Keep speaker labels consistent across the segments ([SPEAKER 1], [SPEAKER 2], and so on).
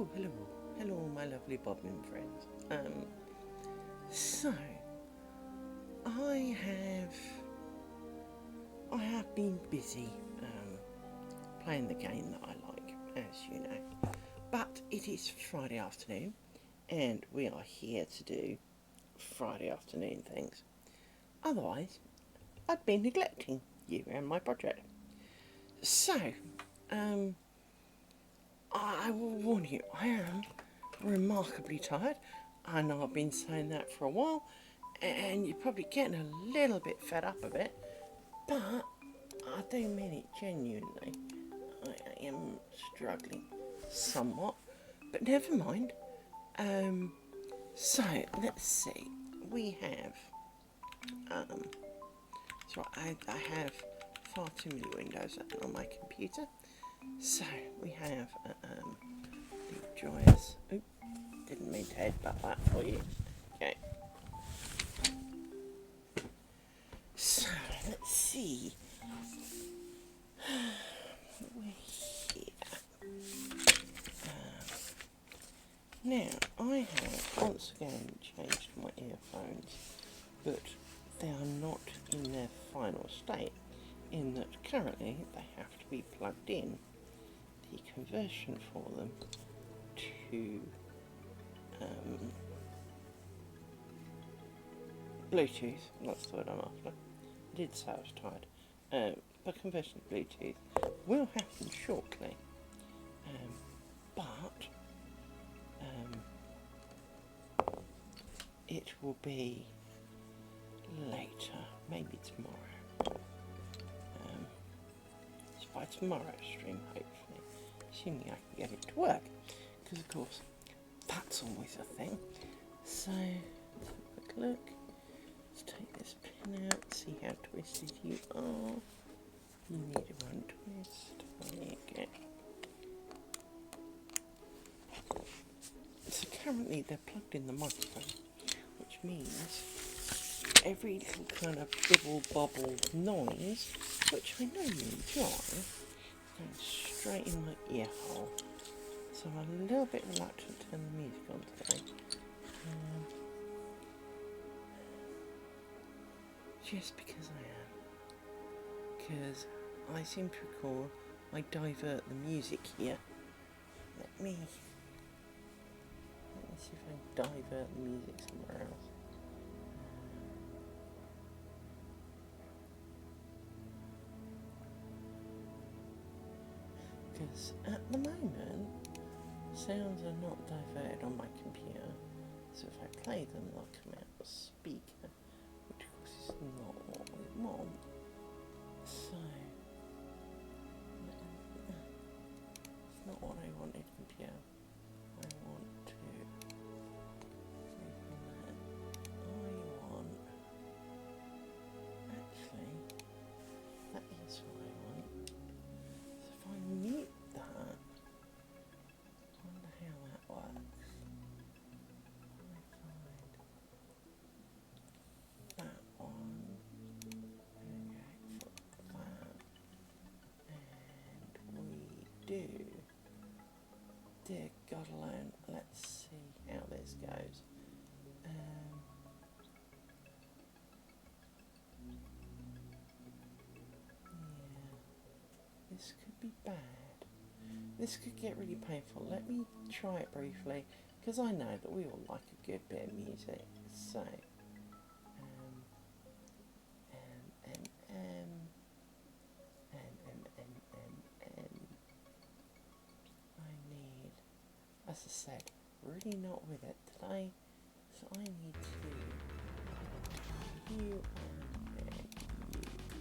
[SPEAKER 1] Oh, hello, my lovely bobbin friends. So I have been busy playing the game that I like, as you know. But it is Friday afternoon, and we are here to do Friday afternoon things. Otherwise, I'd been neglecting you and my project. So, I will warn you, I am remarkably tired. I know I've been saying that for a while, and you're probably getting a little bit fed up of it, but I do mean it genuinely. I am struggling somewhat, but never mind. So let's see. We have, so I have far too many windows open on my computer. So we have the joyous. Oops, didn't mean to headbutt that for you. Okay. So let's see. We're here. Now I have once again changed my earphones, but they are not in their final state, in that currently they have to be plugged in. The conversion for them to Bluetooth, that's the word I'm after. I did say I was tired. But conversion to Bluetooth will happen shortly. But it will be later, maybe tomorrow. So by tomorrow's stream, hopefully, assuming I can get it to work, because of course that's always a thing. So let's have a quick look. Let's take this pin out, see how twisted you are. You need one twist. There you go. So currently they're plugged in the microphone, which means every little kind of bibble bobble noise, which I know you enjoy, goes straight in my ear hole. So I'm a little bit reluctant to turn the music on today. Just because I am. Because I seem to recall I divert the music here. Let me see if I can divert the music somewhere else. Because at the moment, sounds are not diverted on my computer. So if I play them, they'll come out the speaker, which of course is not what we want. So it's not what I wanted, computer. I want to actually, that is what I want. So if I mute that, I wonder how that works. I find that one, okay, for that, and we do. Dear God alone, let's see how this goes. Yeah, this could be bad. This could get really painful. Let me try it briefly, because I know that we all like a good bit of music. So, I need, as I said, really not with it today, so I need to you and then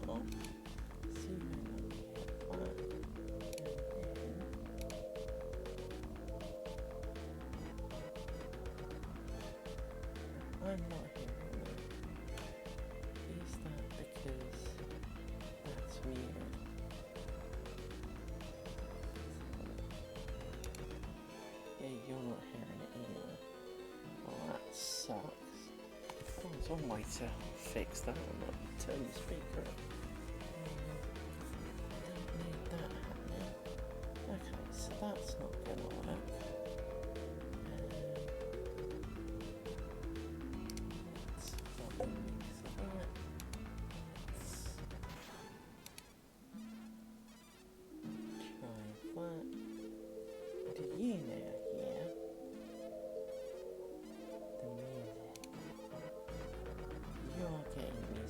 [SPEAKER 1] you off. See when I hit that, and then I'm not hearing it. Is that because that's muted? Yeah, you're not hearing it either. Oh, that sucks. Oh, there's one way to fix that. I might turn the speaker up. Don't need that happening. Okay, so that's not going to work.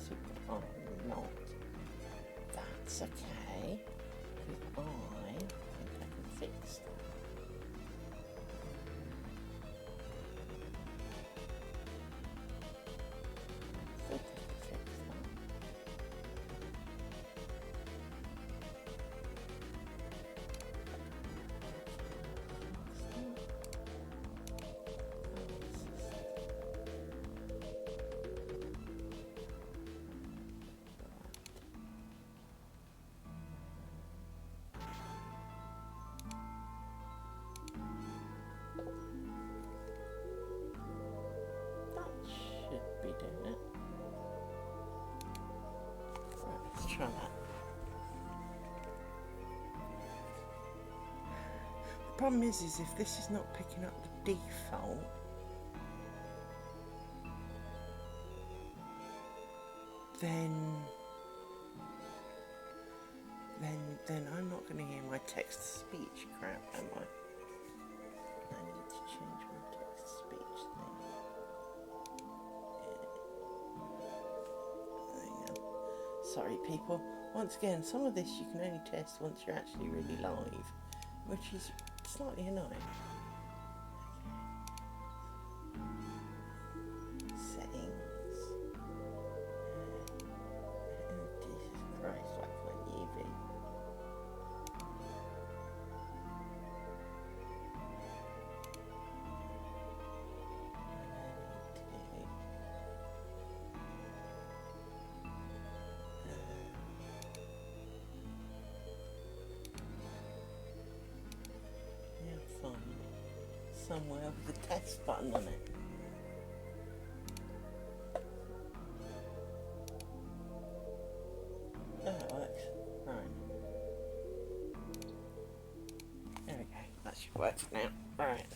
[SPEAKER 1] So I'm not. That's okay, because I think I can fix that. Should be doing it. Right, let's try that. The problem is if this is not picking up the default, then I'm not going to hear my text-to-speech crap, am I? I need to change my text-to-speech thing. Sorry people, once again, some of this you can only test once you're actually really live, which is slightly annoying. Okay. Settings. Oh, Jesus Christ, like my UV. Somewhere with the test button on it. Oh, it works. Right. There we go. That should work now. Right.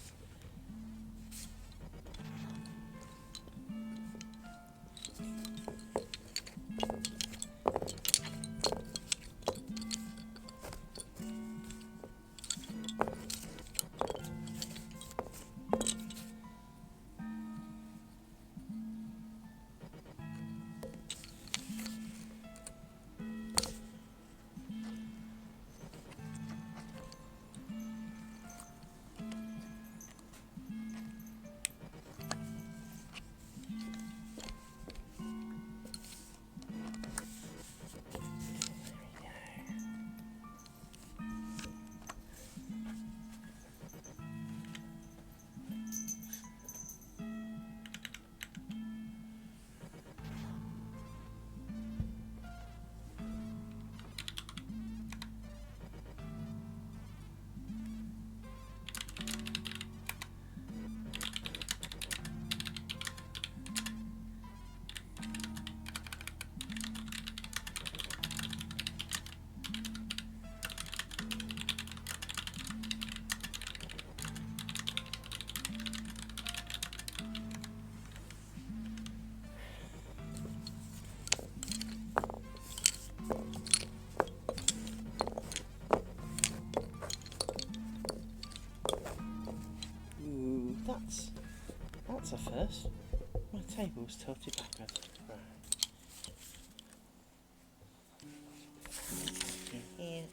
[SPEAKER 1] That's a first. My table's tilted backwards. Right. In here.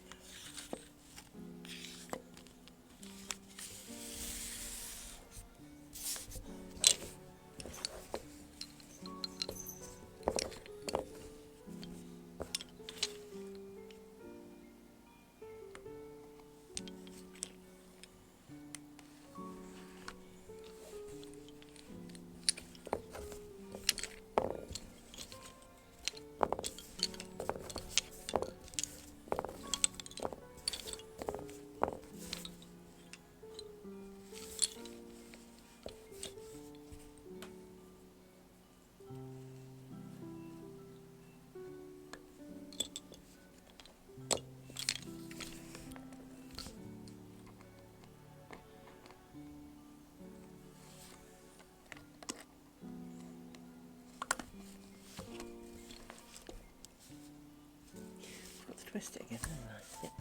[SPEAKER 1] Twist it again, haven't I? Yep.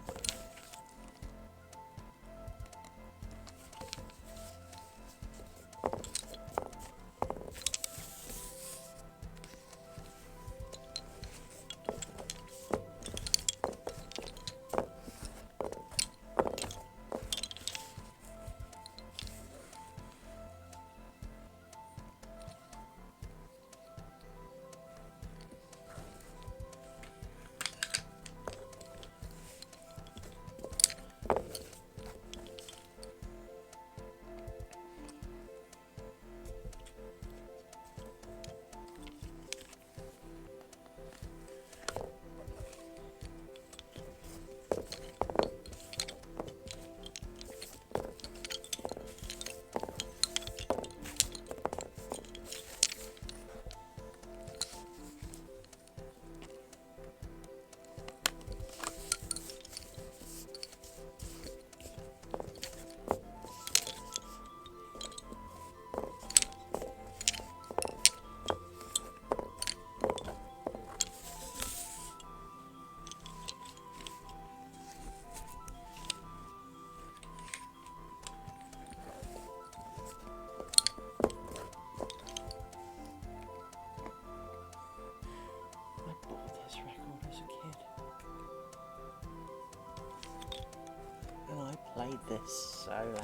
[SPEAKER 1] so loud.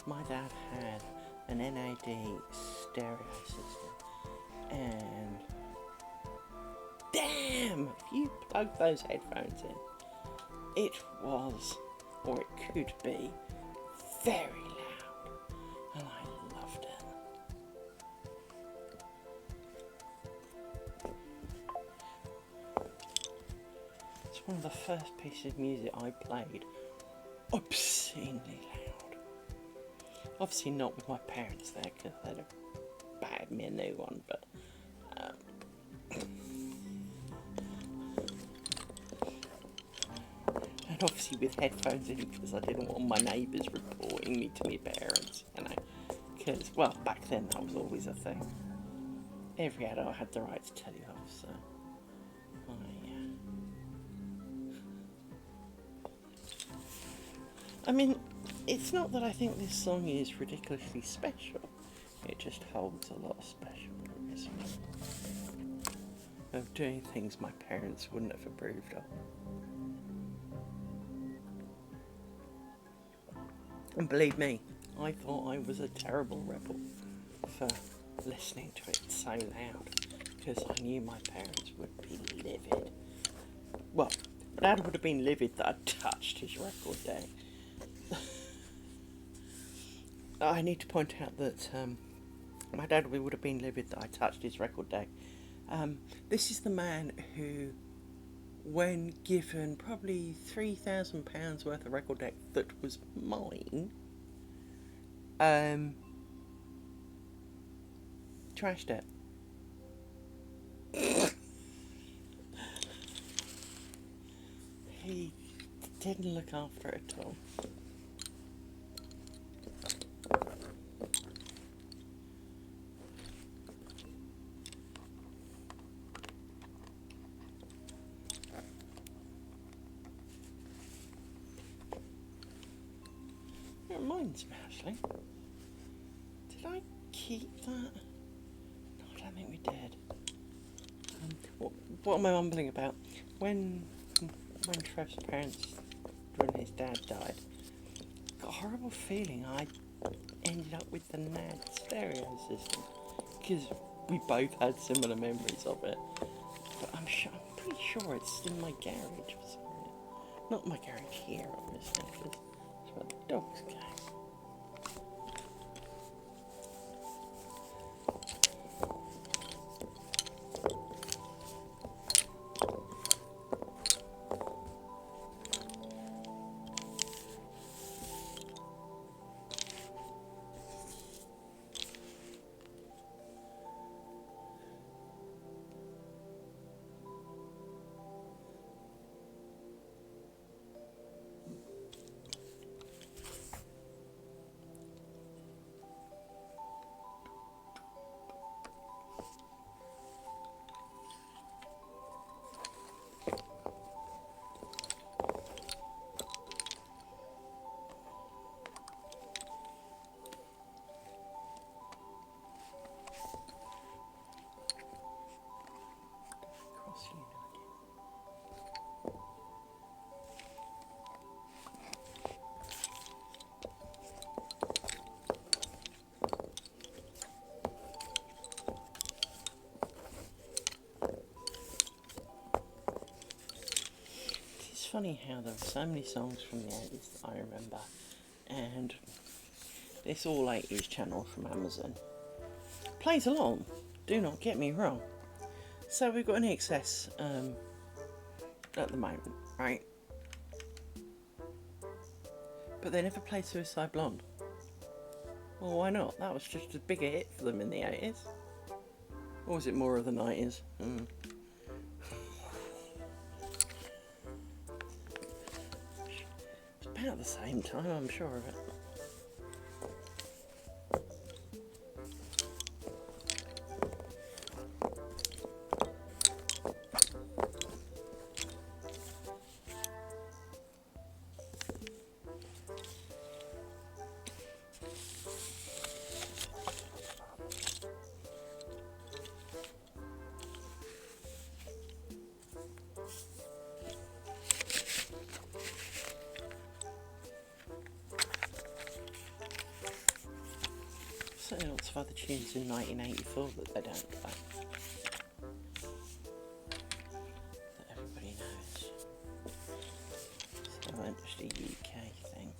[SPEAKER 1] My dad had an NAD stereo system, and damn, if you plug those headphones in, it was, or it could be, very loud, and I loved it. It's one of the first pieces of music I played obscenely loud. Obviously not with my parents there, because they'd have battered me a new one, but and obviously with headphones in, because I didn't want my neighbours reporting me to my parents, you know, because, well, back then that was always a thing. Every adult had the right to tell you off, so I mean, it's not that I think this song is ridiculously special, it just holds a lot of specialness of doing things my parents wouldn't have approved of. And believe me, I thought I was a terrible rebel for listening to it so loud, because I knew my parents would be livid. Well, Dad would have been livid that I'd touched his record deck. I need to point out that my dad would have been livid that I touched his record deck. This is the man who, when given probably £3,000 worth of record deck that was mine, trashed it. He didn't look after it at all. It reminds me, actually. Did I keep that? No, I don't think we did. What am I mumbling about? When Trev's parents, when his dad died, I got a horrible feeling I ended up with the NAD stereo system, because we both had similar memories of it. But I'm pretty sure it's in my garage for some reason. Not my garage here, obviously, because that's where the dogs go. It's funny how there are so many songs from the 80s that I remember, and this all 80s channel from Amazon plays along, do not get me wrong. So we've got an excess at the moment, right? But they never played Suicide Blonde. Well, why not? That was just a bigger hit for them in the 80s. Or was it more of the 90s? It's about the same time, I'm sure of it. certainly lots of other tunes in 1984 that they don't play, that everybody knows. So they weren't just a UK thing.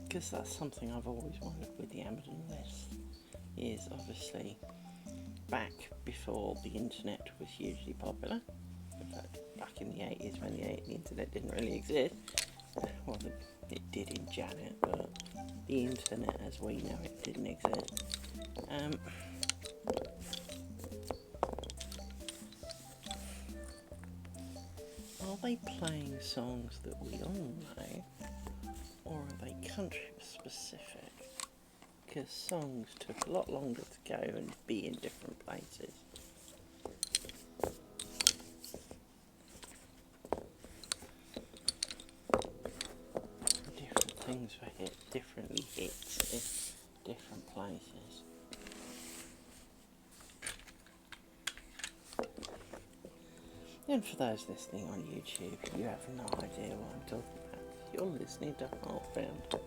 [SPEAKER 1] Because that's something I've always wanted with the Amazon list, is obviously back before the internet was hugely popular, in fact back in the 80s when the internet didn't really exist, well it did in Janet, but the internet as we know it didn't exist. Are they playing songs that we all know? Or are they country specific? Because songs took a lot longer to go and be in different places. Different things were differently hits in different places. And for those listening on YouTube, you have no idea what I'm talking about. You're listening to Heartbound.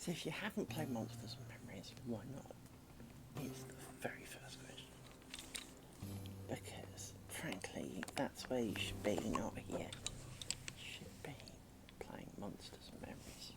[SPEAKER 1] So if you haven't played Monsters and Memories, why not? It's the very first question. Because, frankly, that's where you should be, not here. You should be playing Monsters and Memories.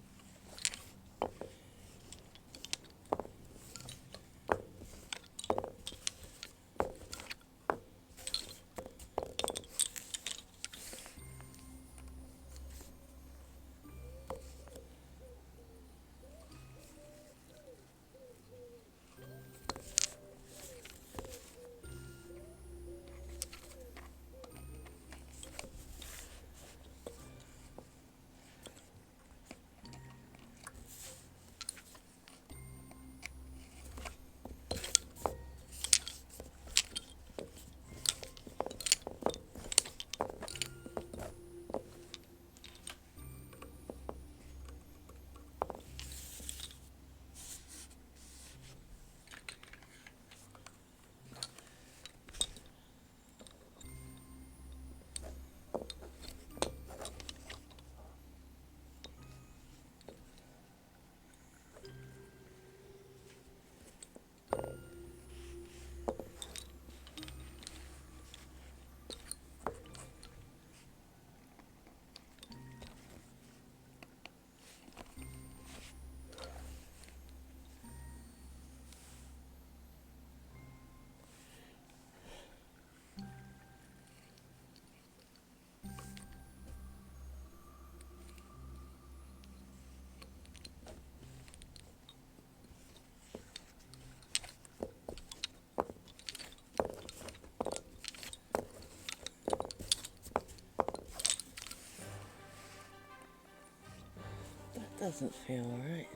[SPEAKER 1] doesn't feel right.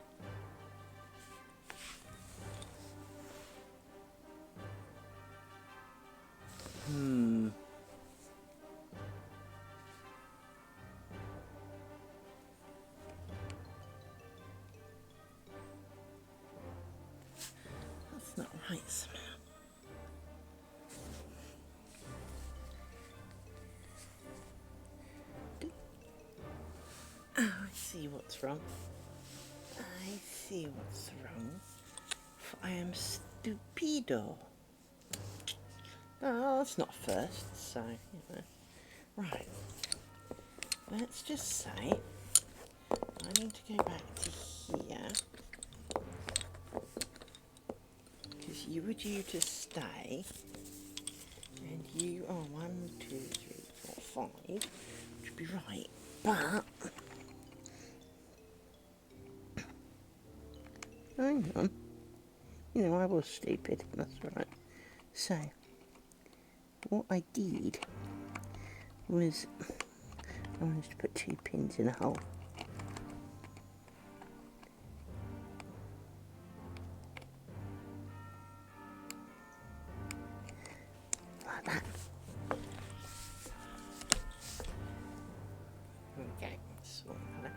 [SPEAKER 1] That's not right somehow. Oh, I see what's wrong. I see what's wrong. For I am stupido. Oh, it's not first, so, you know. Right. Let's just say I need to go back to here. Because you were due to stay. And you are 1, 2, 3, 4, 5. Which would be right. But hang on. You know, I was stupid. That's right. So, what I did was I managed to put 2 pins in a hole. Like that. Okay, so that.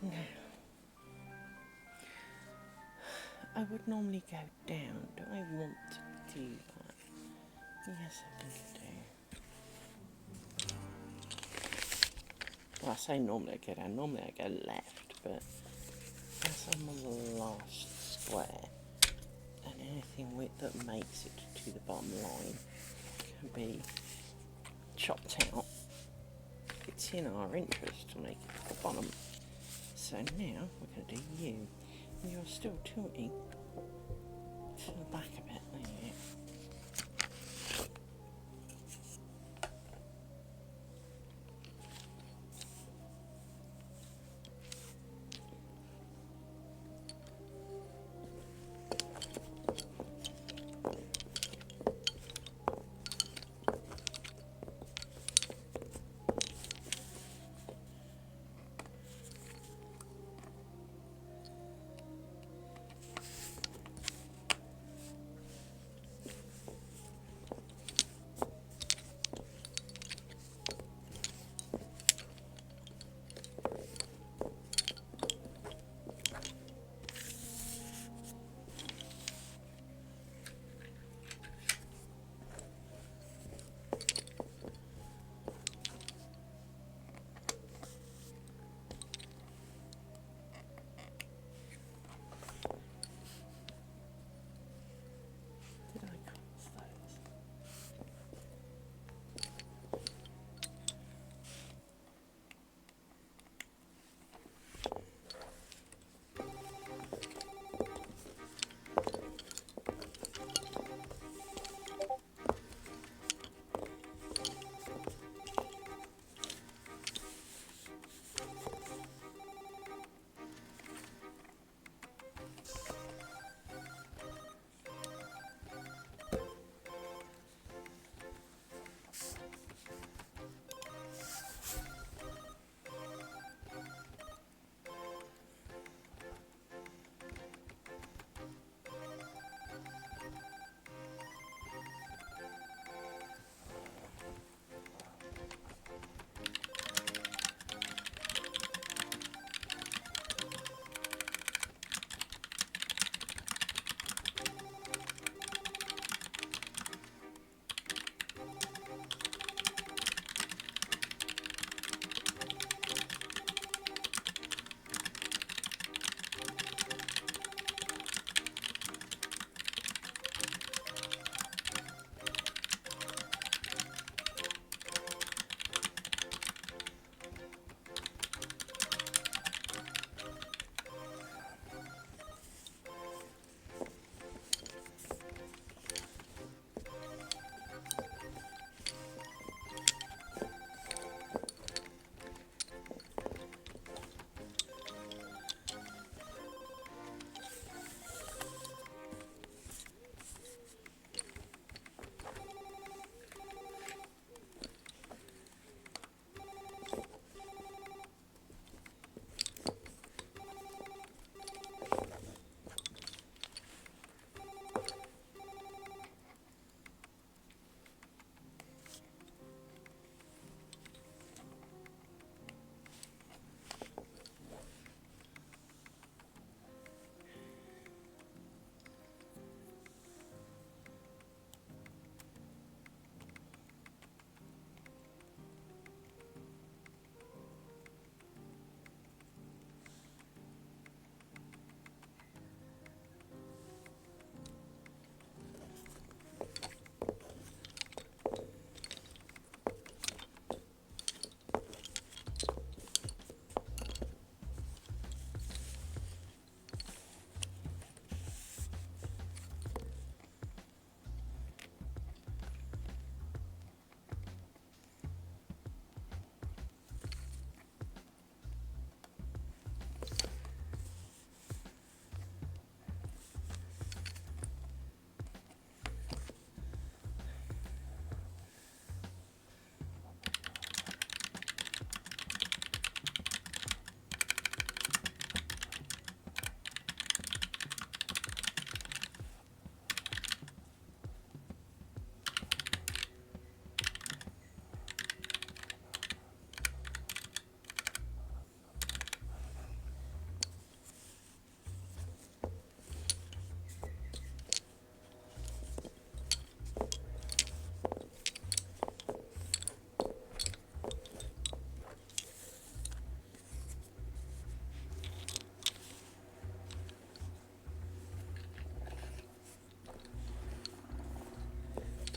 [SPEAKER 1] Now, I would normally go down. Do I want to do that? Yes, I think I do. Well, I say normally I go down. Normally I go left, but as I'm on the last square, and anything that makes it to the bottom line can be chopped out. It's in our interest to make it to the bottom. So now we're going to do you. And you're still tilting to the back a bit. There you go.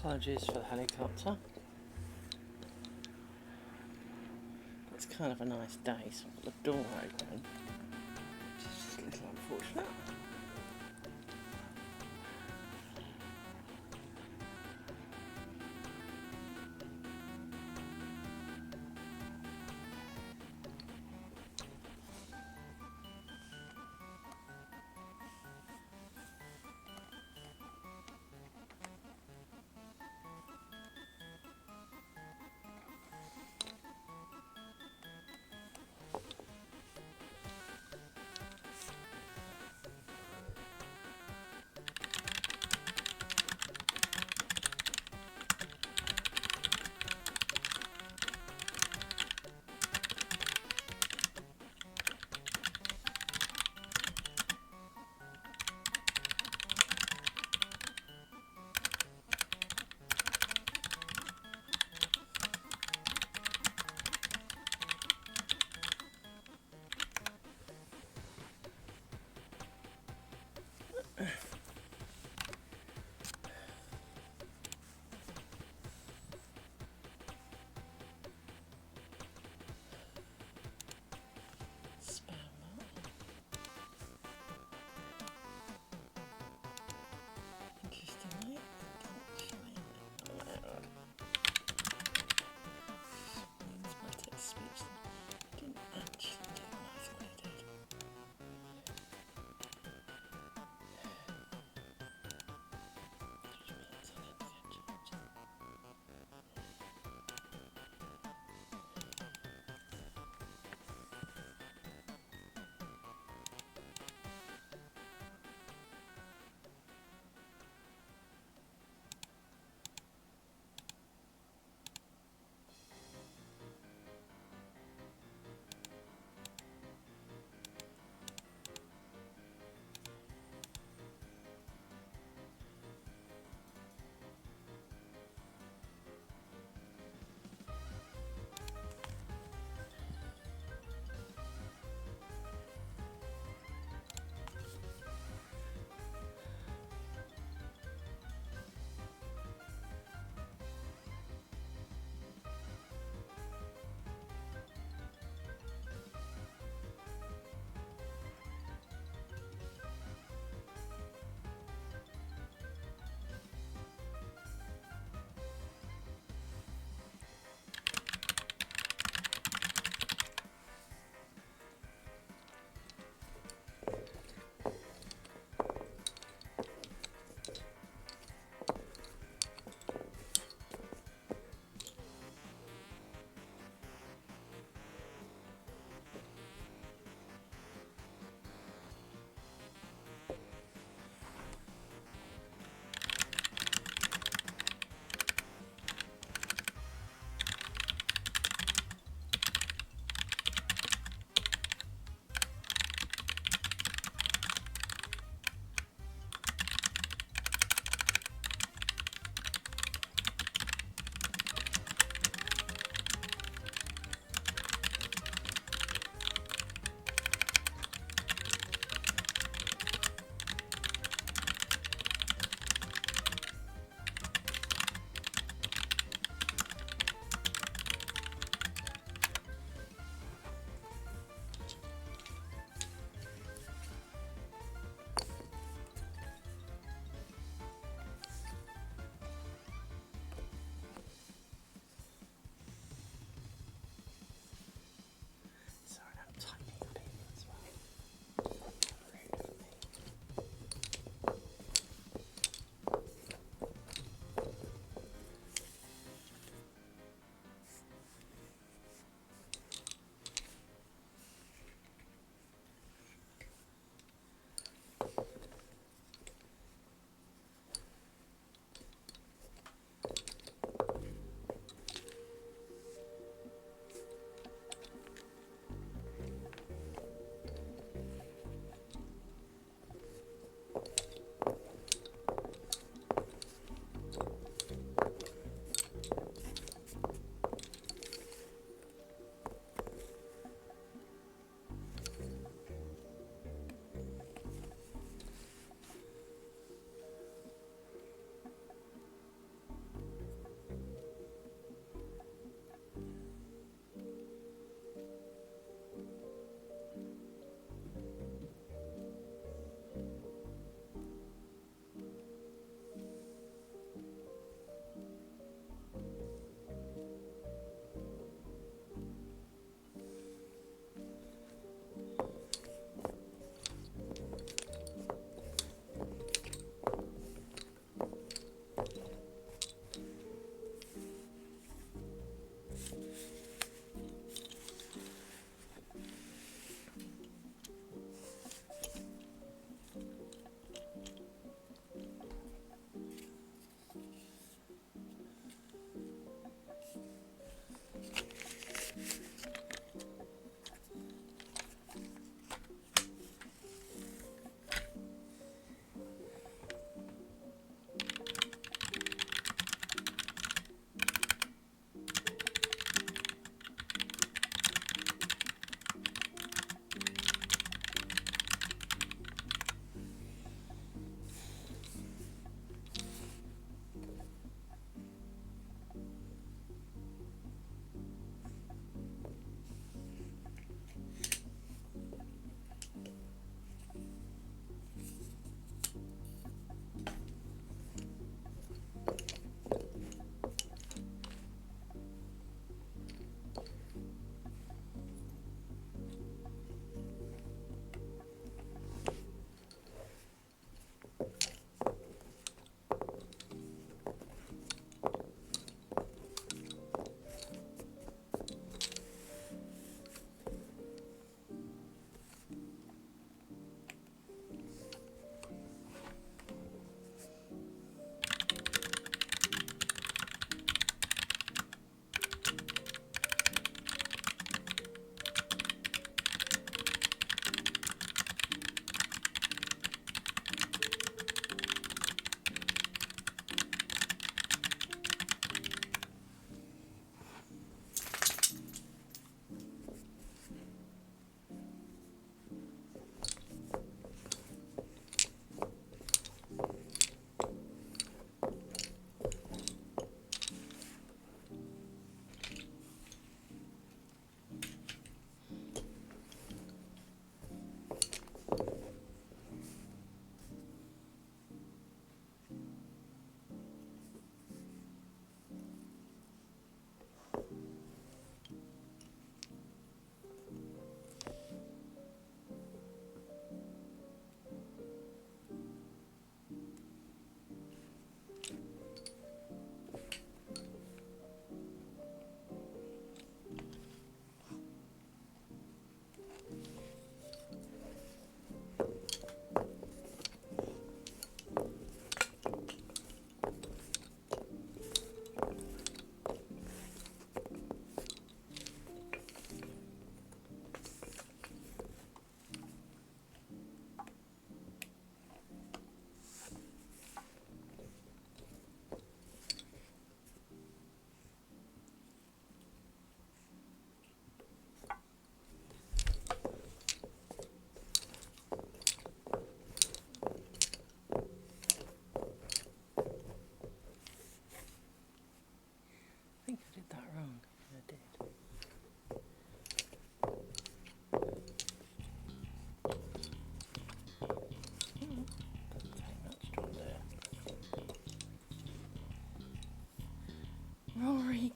[SPEAKER 1] Apologies for the helicopter. It's kind of a nice day, so I've got the door open, which is just a little unfortunate.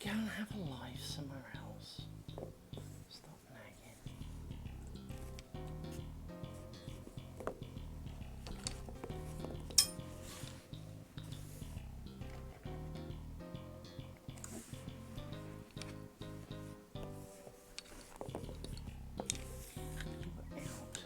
[SPEAKER 1] Go and have a life somewhere else. Stop nagging. You out.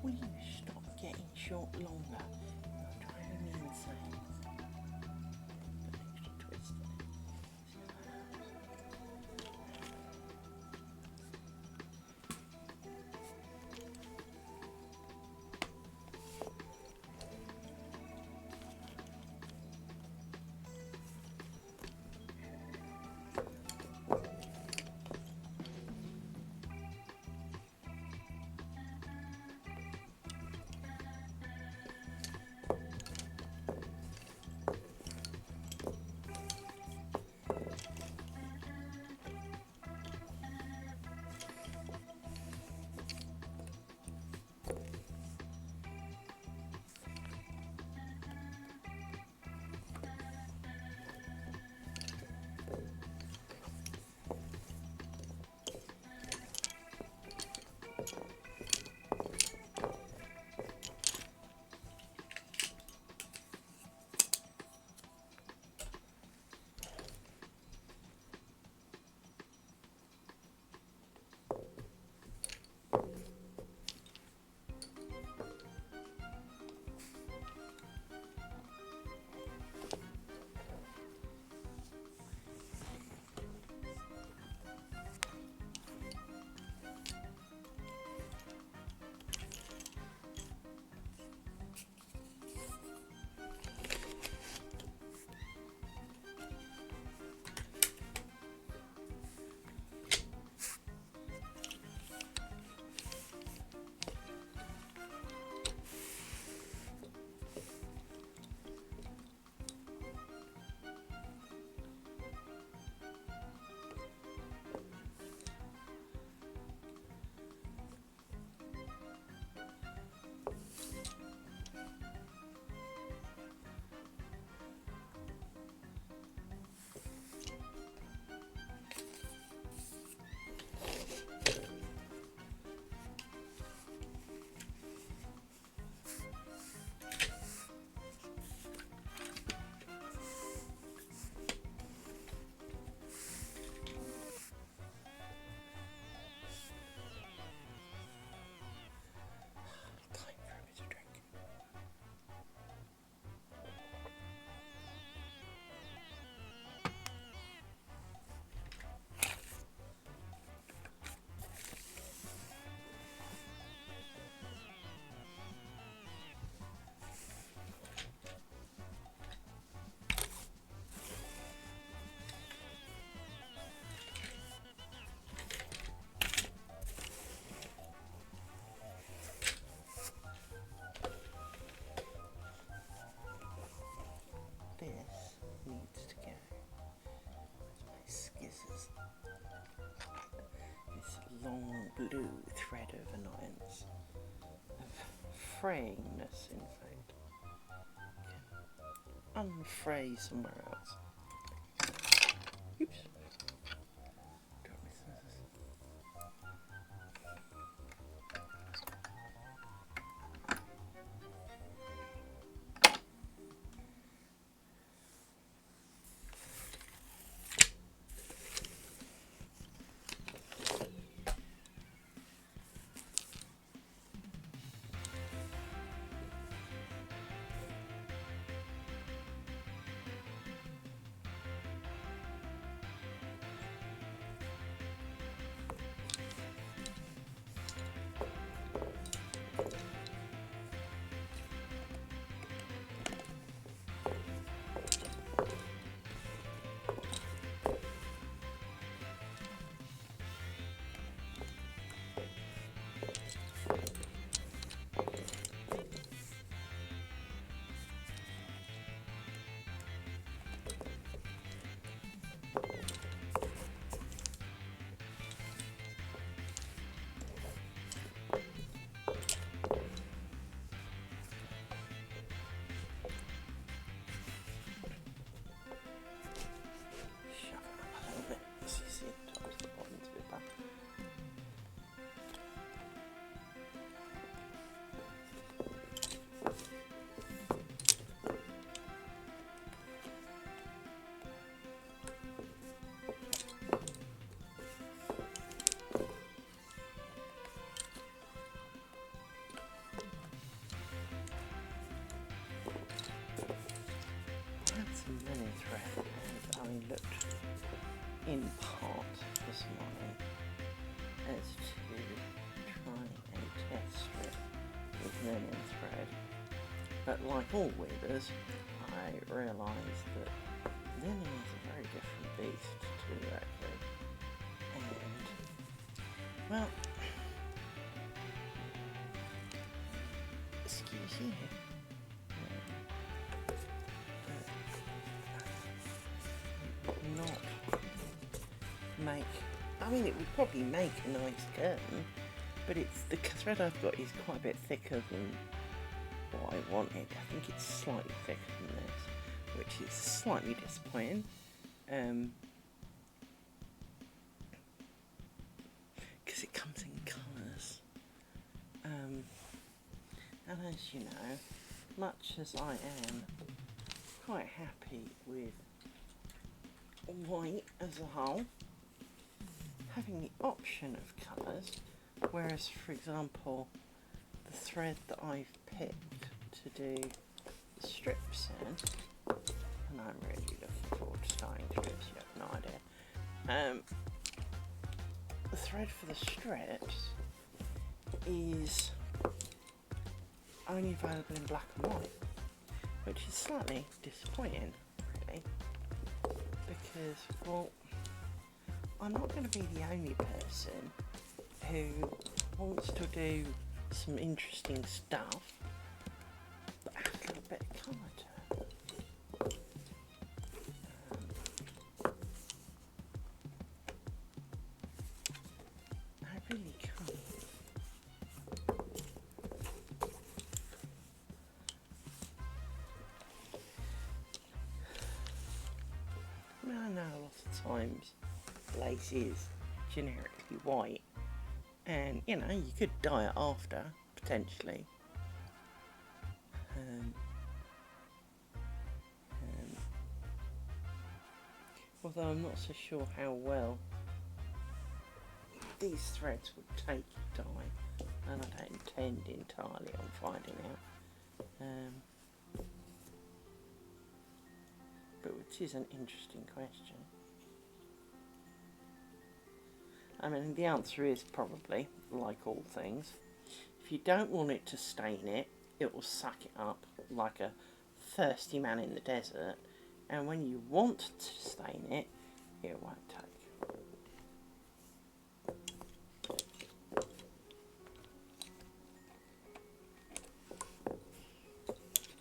[SPEAKER 1] Will you stop getting short longer? You're driving me insane. Put an extra twist in it. blue thread of annoyance, of frayingness, in fact. Unfray somewhere else. Oops. Drop my scissors. Linen thread, and I looked in part this morning as to trying a test strip with linen thread, but like all weavers I realised that linen is a very different beast to acrylic, and well, excuse you. Make, I mean, it would probably make a nice curtain, but it's the thread I've got is quite a bit thicker than what I wanted. I think it's slightly thicker than this, which is slightly disappointing. Because it comes in colours. And as you know, much as I am quite happy with white as a whole, having the option of colours, whereas for example the thread that I've picked to do the strips in, and I'm really looking forward to starting strips, you have no idea, the thread for the strips is only available in black and white, which is slightly disappointing really, because, well, I'm not going to be the only person who wants to do some interesting stuff but add a little bit of colour to it. I really can't. I mean, I know a lot of times lace is generically white, and you know, you could dye it after potentially, although I'm not so sure how well these threads would take dye, and I don't intend entirely on finding out, but which is an interesting question. I mean, the answer is probably, like all things, if you don't want it to stain it, it will suck it up like a thirsty man in the desert, and when you want to stain it, it won't take.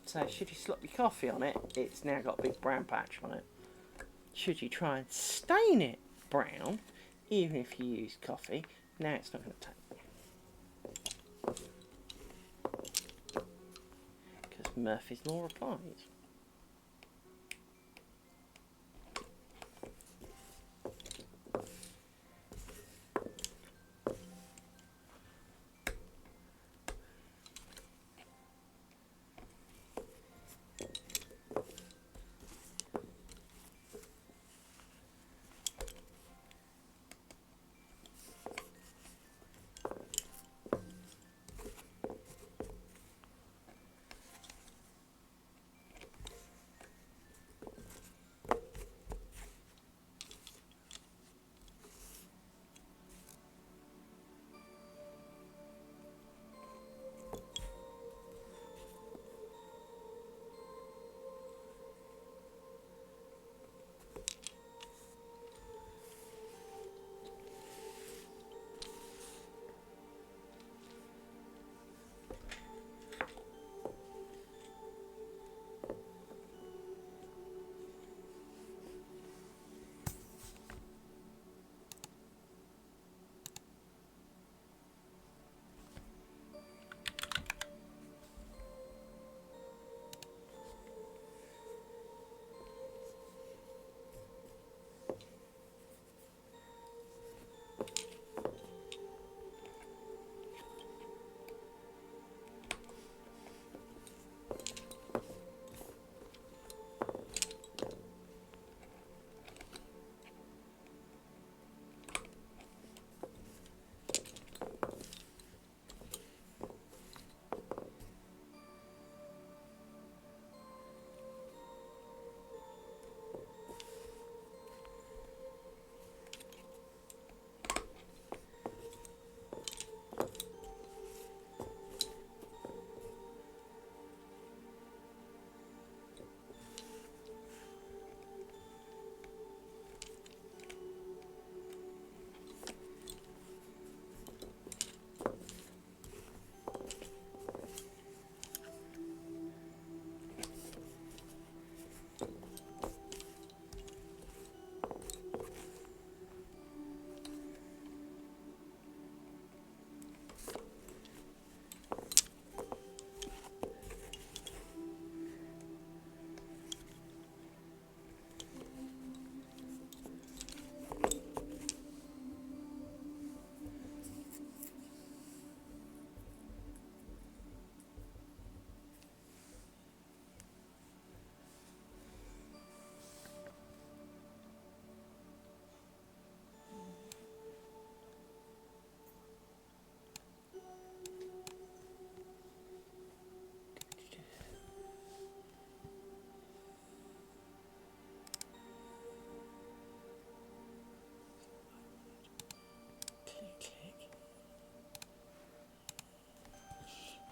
[SPEAKER 1] So should you slop your coffee on it, it's now got a big brown patch on it. Should you try and stain it brown, even if you use coffee, Now it's not going to take. Because Murphy's Law applies.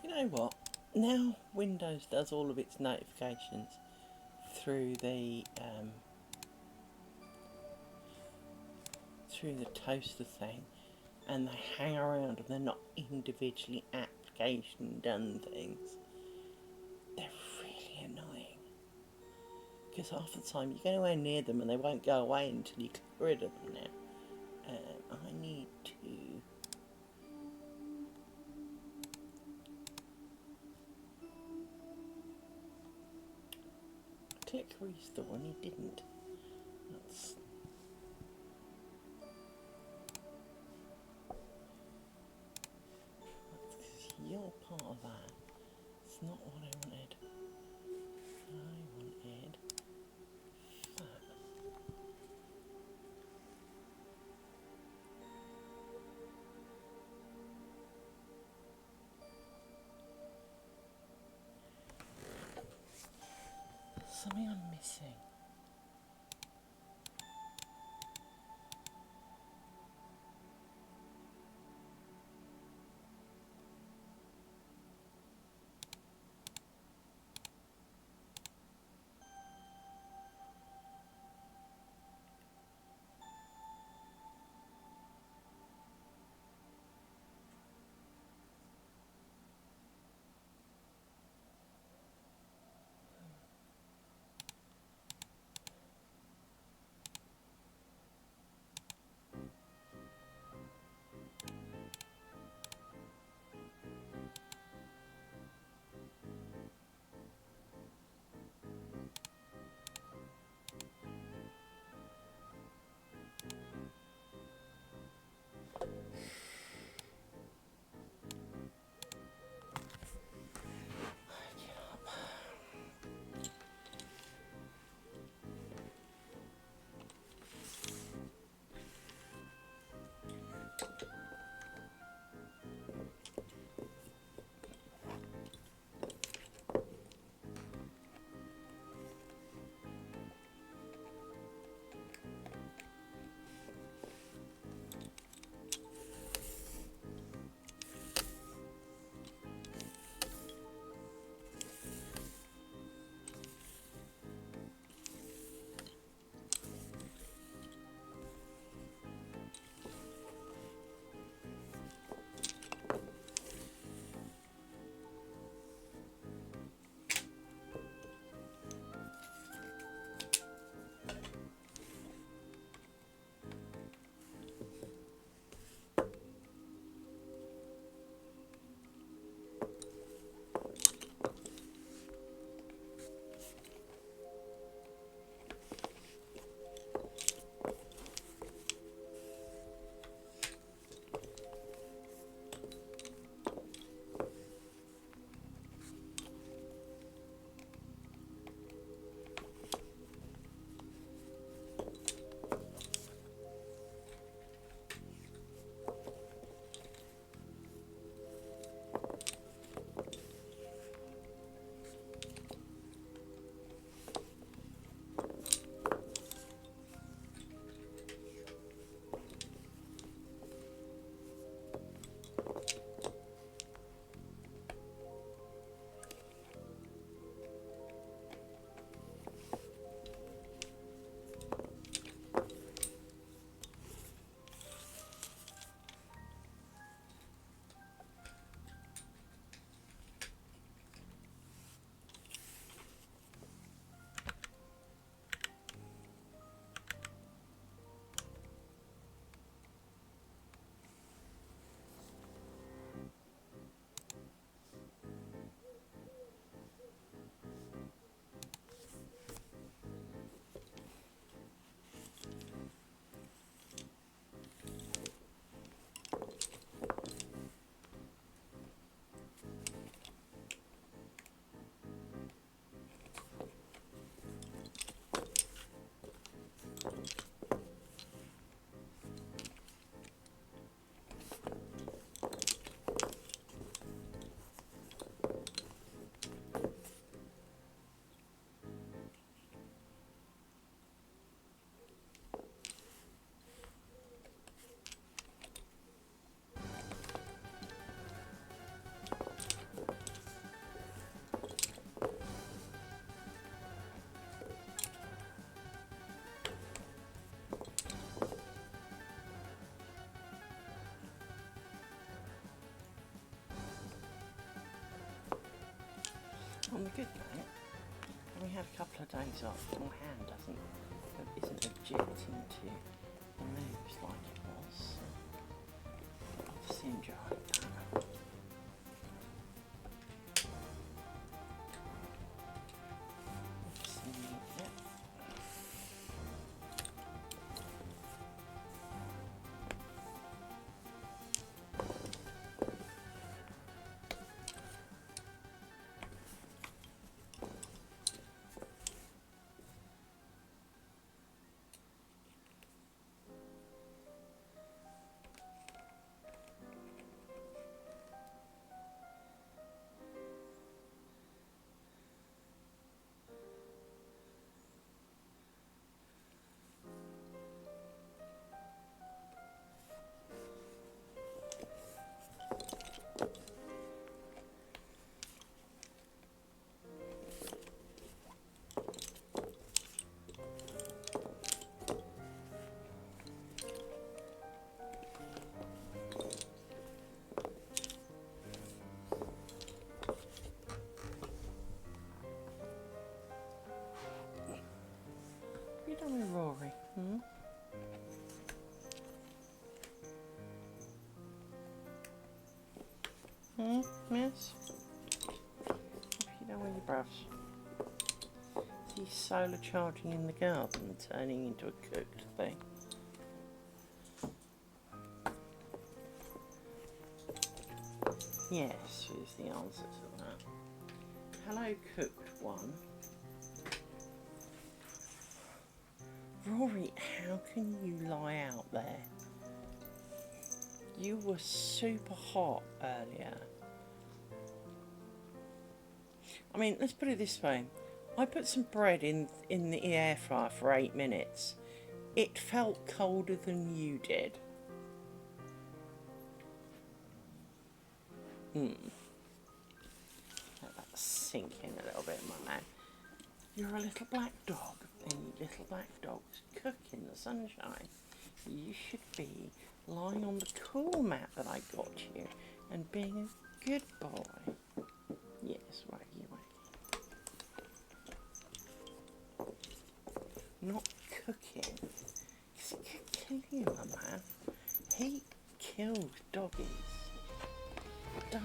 [SPEAKER 1] You know what? Now Windows does all of its notifications through the toaster thing, and they hang around and they're not individually application done things. They're really annoying. Because half the time you go anywhere near them and they won't go away until you get rid of them now. I need to click restore and he didn't. That's because you're part of that. It's not what I wanted. I wanted that. Something I'm missing. On the good note, we had a couple of days off. My hand isn't ejecting to the moves like it was. Obviously enjoyed that. You done with Rory? Miss? What have you done with your brush? Is he solar charging in the garden and turning into a cooked thing? Yes, is the answer to that. Hello, cooked one. Rory, how can you lie out there? You were super hot earlier. I mean, let's put it this way. I put some bread in the air fryer for 8 minutes. It felt colder than you did. Let that sink in a little bit, my man. You're a little black dog, and little black dogs cook in the sunshine. You should be lying on the cool mat that I got you and being a good boy. Yes, waggy waggy. Not cooking. He's killing you, my man. He kills doggies. Does.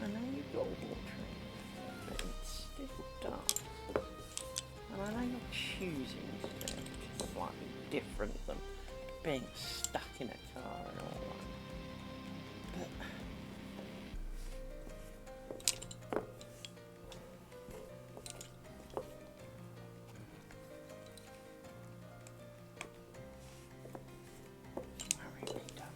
[SPEAKER 1] I know you've got water in, but it still does. And I know you're choosing to do it, which is slightly different than being stuck in a car and all that. But worry me, Doug.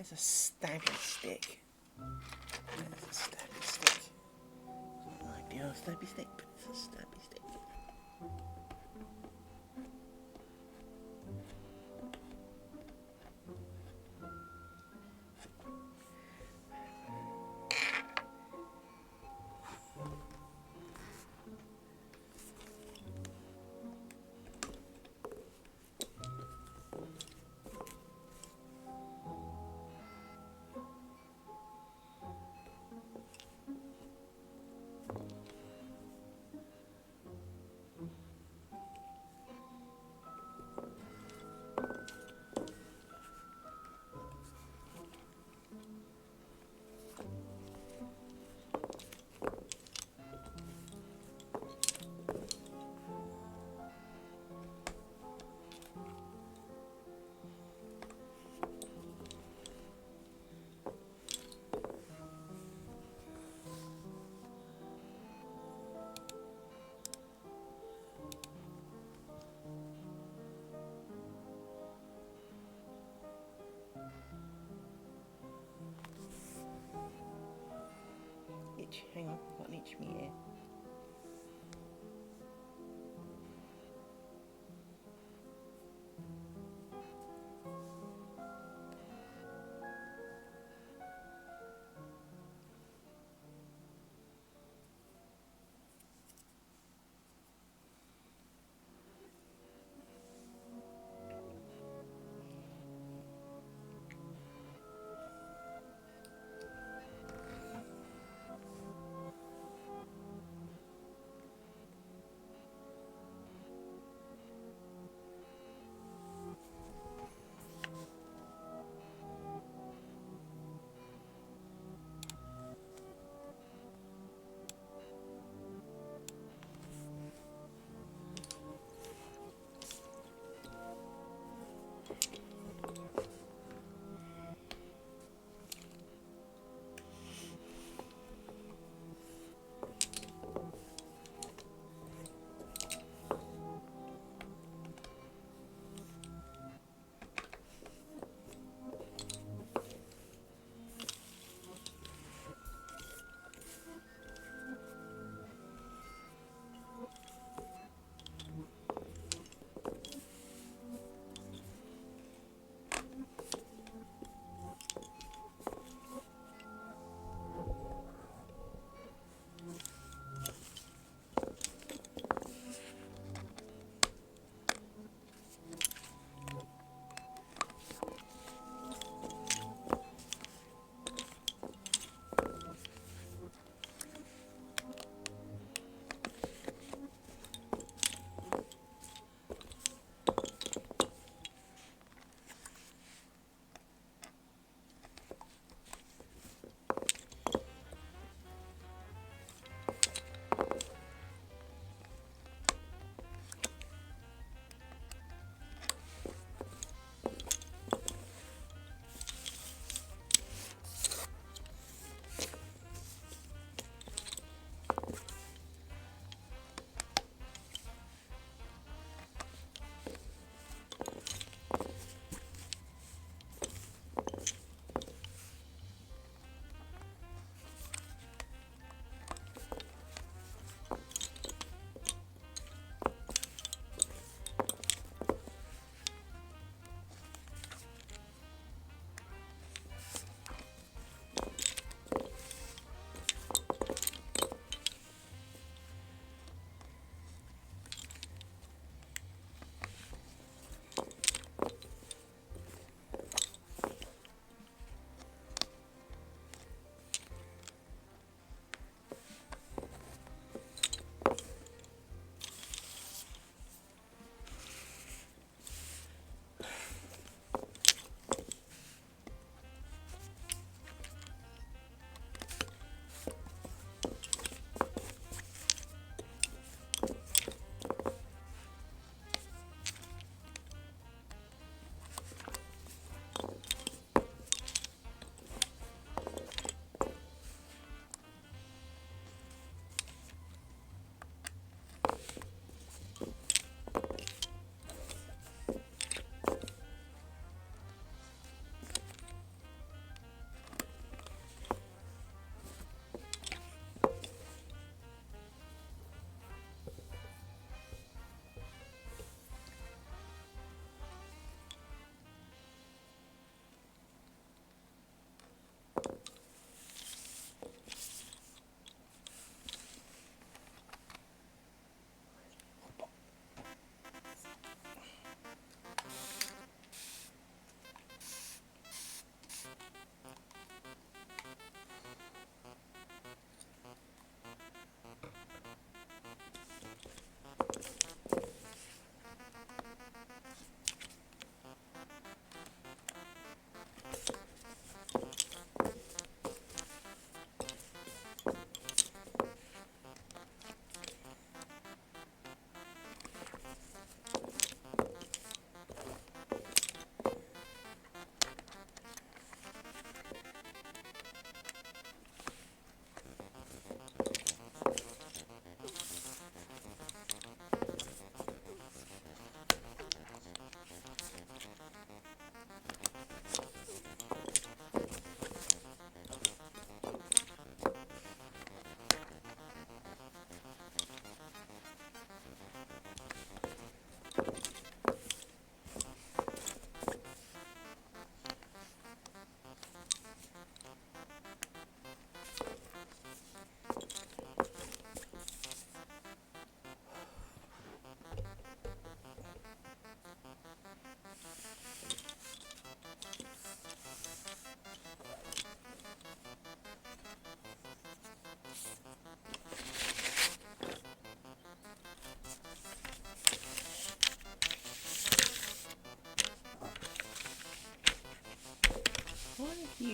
[SPEAKER 1] There's a stabby stick. There's a stabby stick. It might be a stabby stick, but it's a stabby stick. Hang on, I've got an itch in my ear.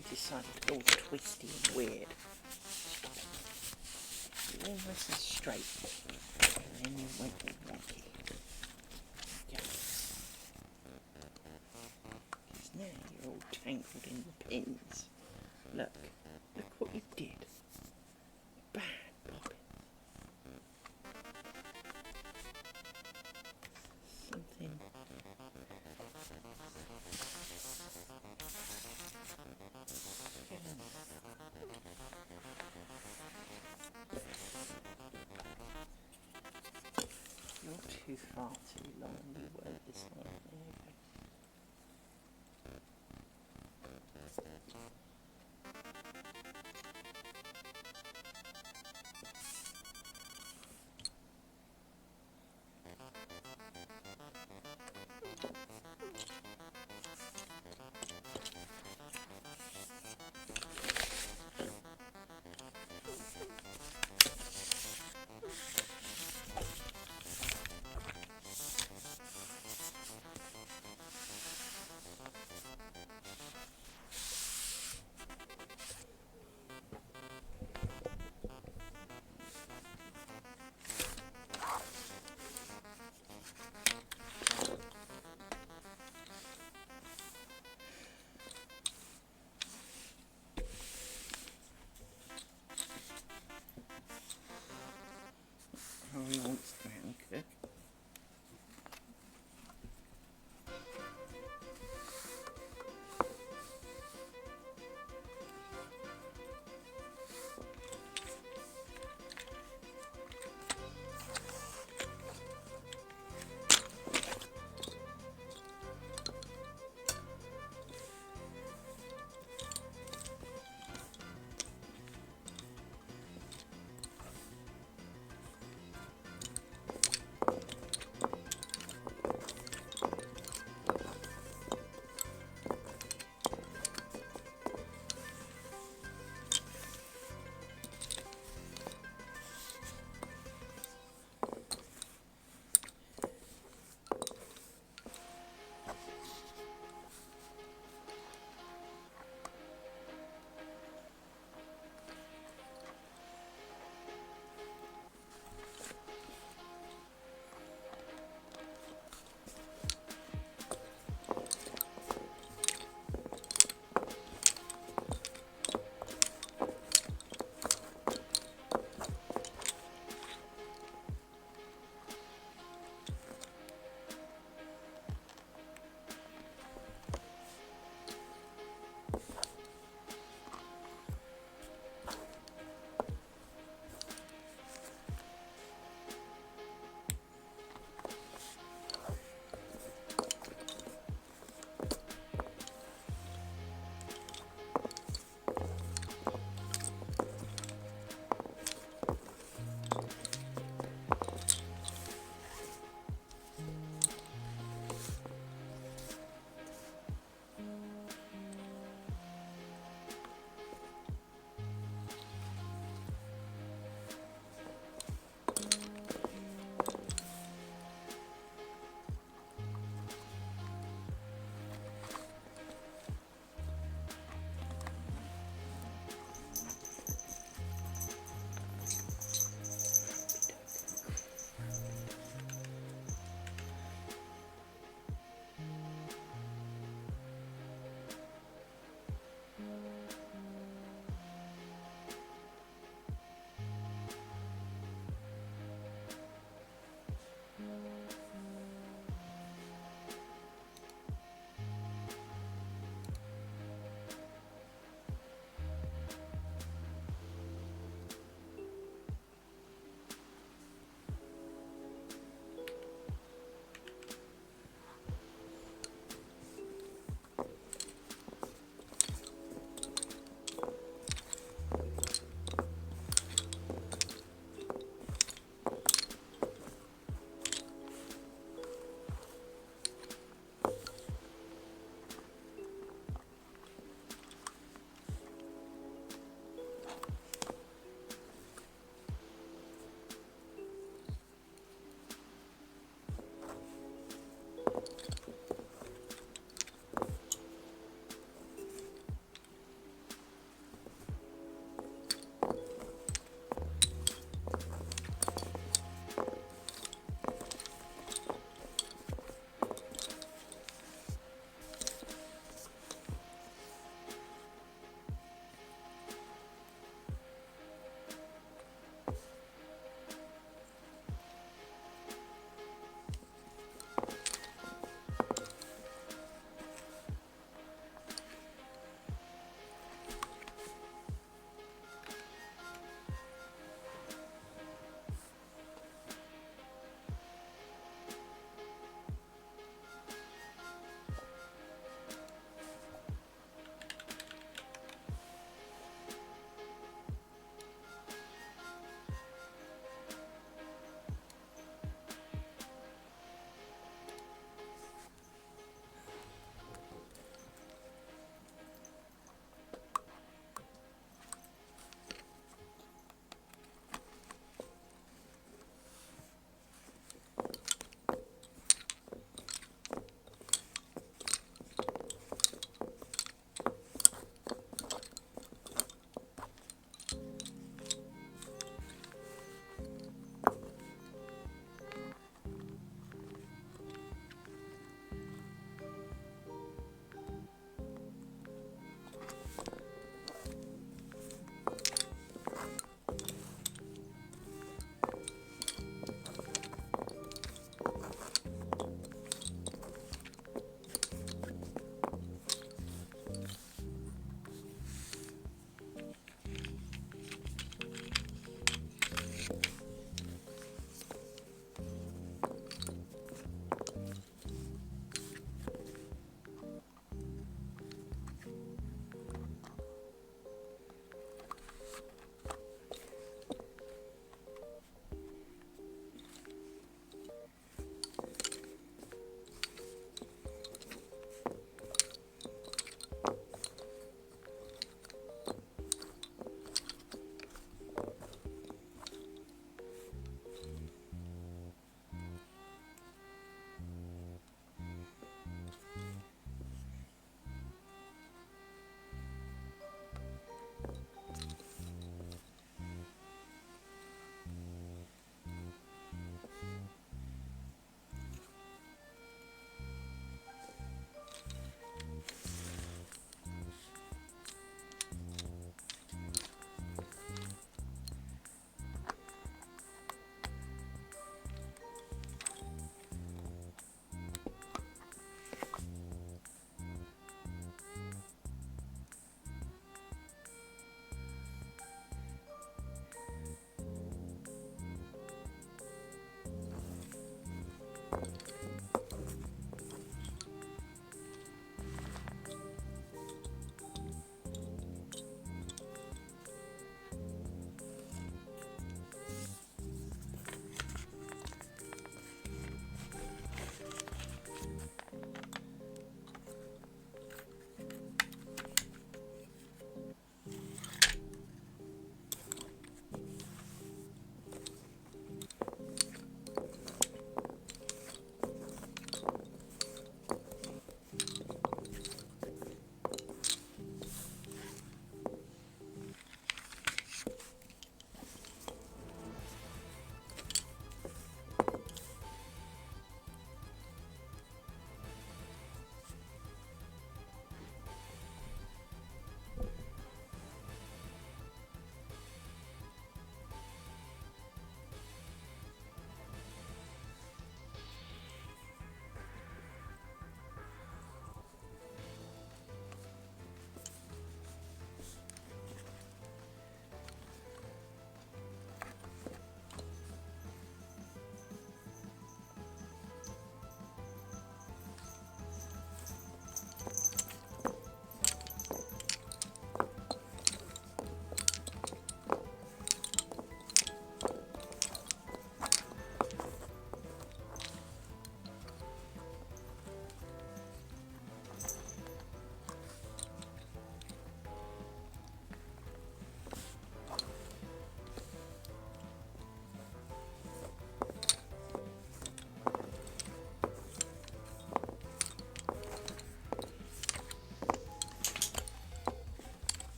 [SPEAKER 1] you decided to go all twisty and weird. Stop it. You're almost as straight, and then you went all wonky. Go. Because now you're all tangled in the pins. Look what you did. Bad bobbin. Something. You're too far too long. You were this one. There you go.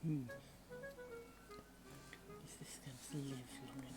[SPEAKER 1] Is this going to live long enough?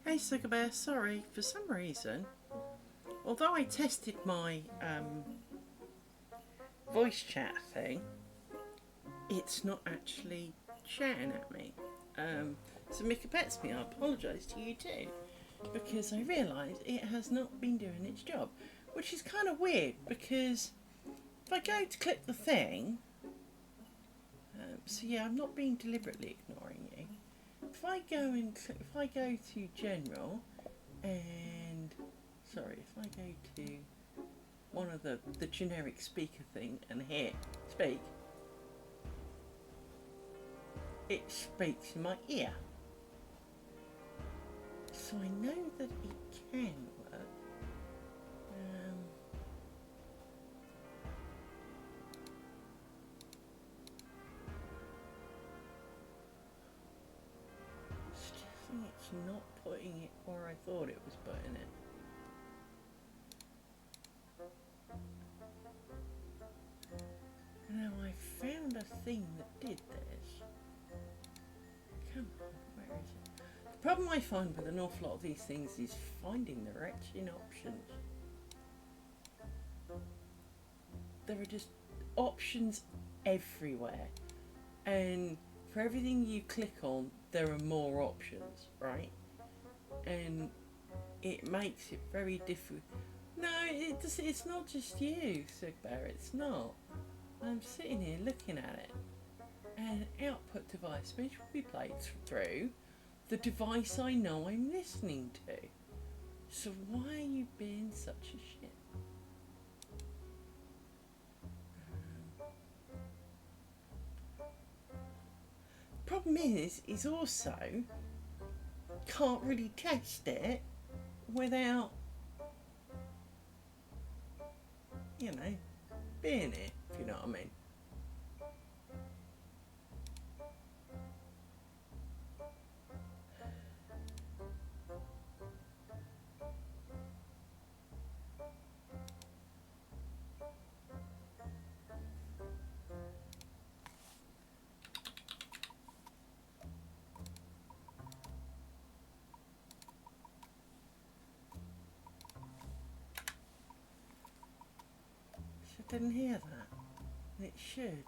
[SPEAKER 1] Hey Sugar Bear, sorry, for some reason, although I tested my voice chat thing, it's not actually shouting at me. So Mika pets me, I apologise to you too, because I realise it has not been doing its job, which is kind of weird because if I go to click the thing, so yeah, I'm not being deliberately ignoring you. If I go to general and sorry, if I go to one of the generic speaker thing and hit speak, it speaks in my ear. So I know that it can work. It's not putting it where I thought it was putting it. Now I found a thing that did this. Come on, where is it? The problem I find with an awful lot of these things is finding the wretched options. There are just options everywhere, and for everything you click on there are more options, right? And it makes it very difficult. No, it's not just you, Sigbear, it's not. I'm sitting here looking at it, and output device which will be played through the device I know I'm listening to. So why are you being such a shit? Problem is also can't really test it without, you know, being it, if you know what I mean. I didn't hear that. It should.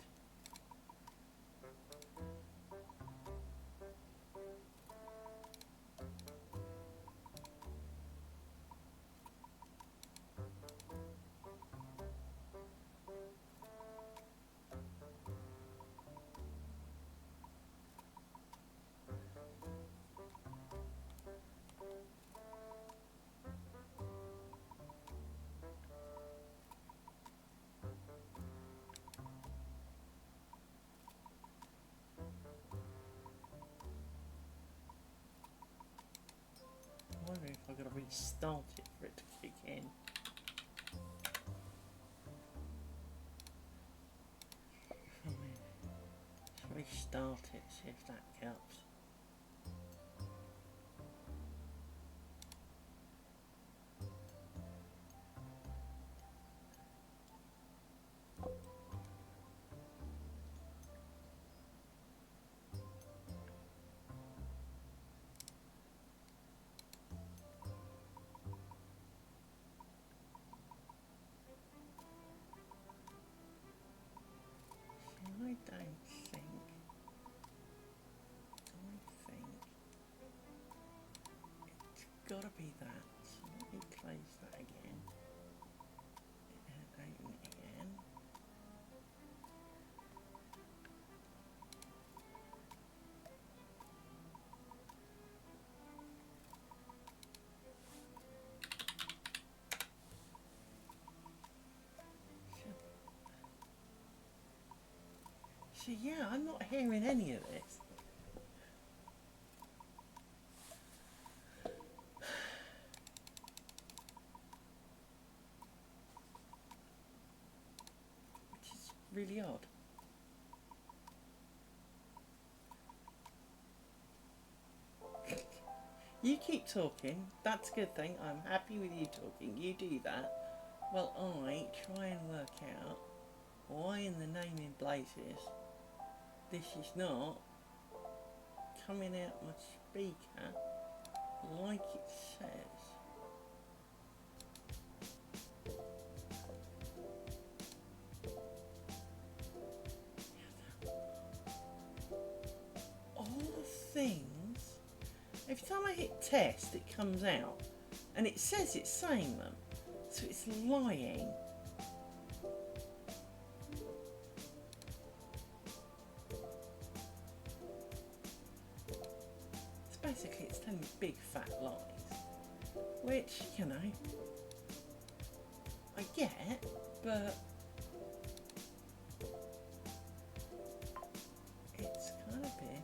[SPEAKER 1] restart it for it to kick in. Let's restart it, see if that helps. I don't think it's gotta be that. So let me close that again and open it again. So yeah, I'm not hearing any of this. Which is really odd. You keep talking, that's a good thing. I'm happy with you talking, you do that. Well, I try and work out why in the name in blazes this is not coming out my speaker like it says. All the things, every time I hit test it comes out and it says it's saying them, so it's lying. Basically it's telling me big fat lies, which, you know, I get, but it's kind of been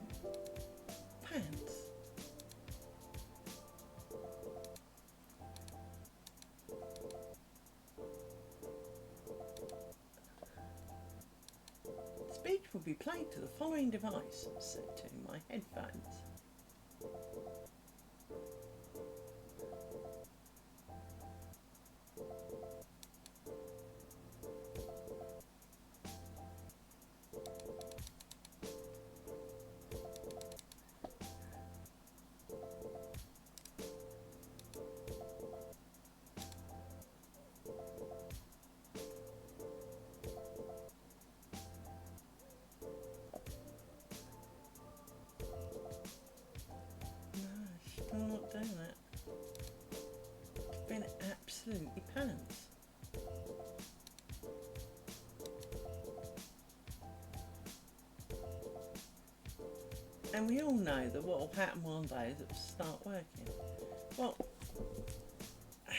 [SPEAKER 1] pants. Speech will be played to the following device, set to my headphones. Still not doing that. It's been absolutely pants. And we all know that what will happen one day is it will start working. Well, I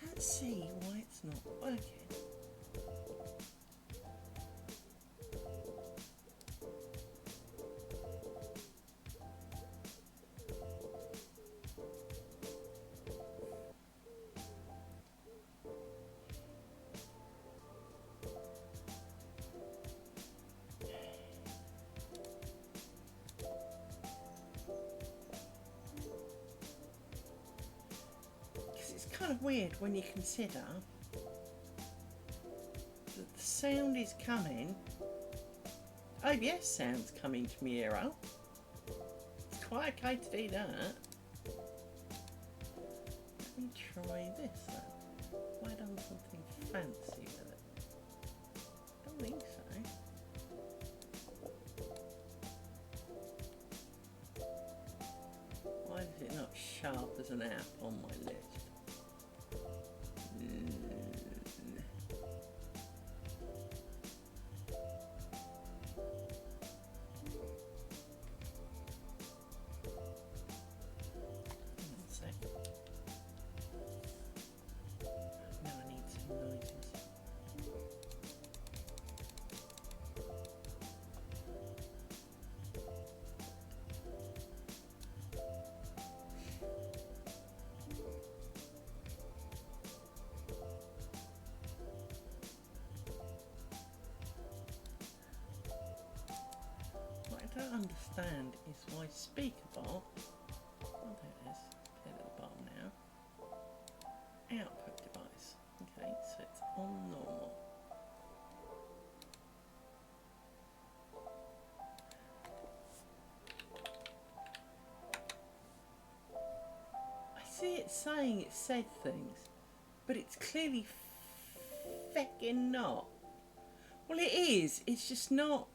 [SPEAKER 1] don't see why it's not working. Kind of weird when you consider that the sound is coming, OBS sound's coming to me here. It's quite okay to do that. Let me try this then. Have I done something fancy with it? I don't think so. Why is it not sharp as an app on my list? understand is my speaker bar. Oh, there it is. There at the bottom now. Output device. Okay, so it's on normal. I see it saying it said things, but it's clearly feckin' not. Well, it is. It's just not.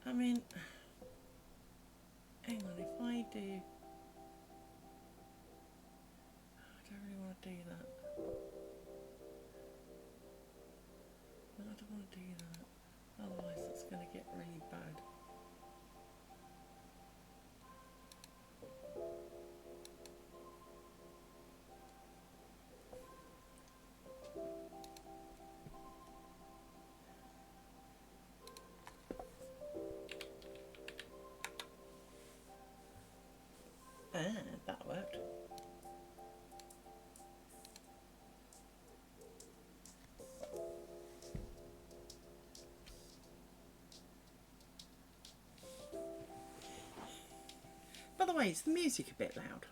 [SPEAKER 1] I mean, hang on. If I do, I don't really want to do that. No, I don't want to do that. Otherwise, that's going to get really bad. That worked. By the way, is the music a bit loud?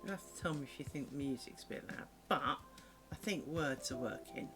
[SPEAKER 1] You have to tell me if you think the music's a bit loud, but I think words are working.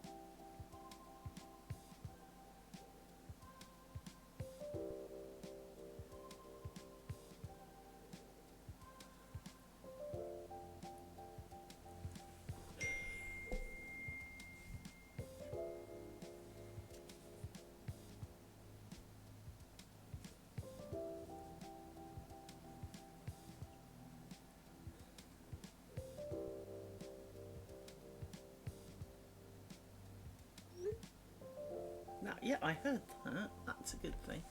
[SPEAKER 1] Now, yeah, I heard that. That's a good thing.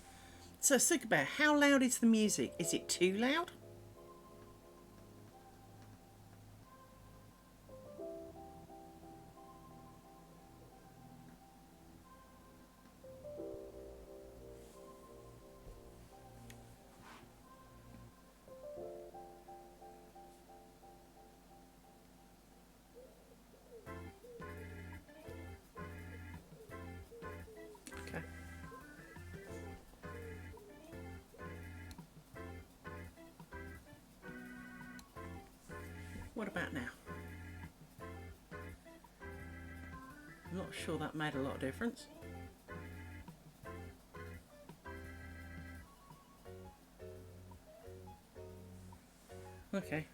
[SPEAKER 1] So, Sugar Bear, how loud is the music? Is it too loud? Okay. What about now? I'm not sure that made a lot of difference. Okay.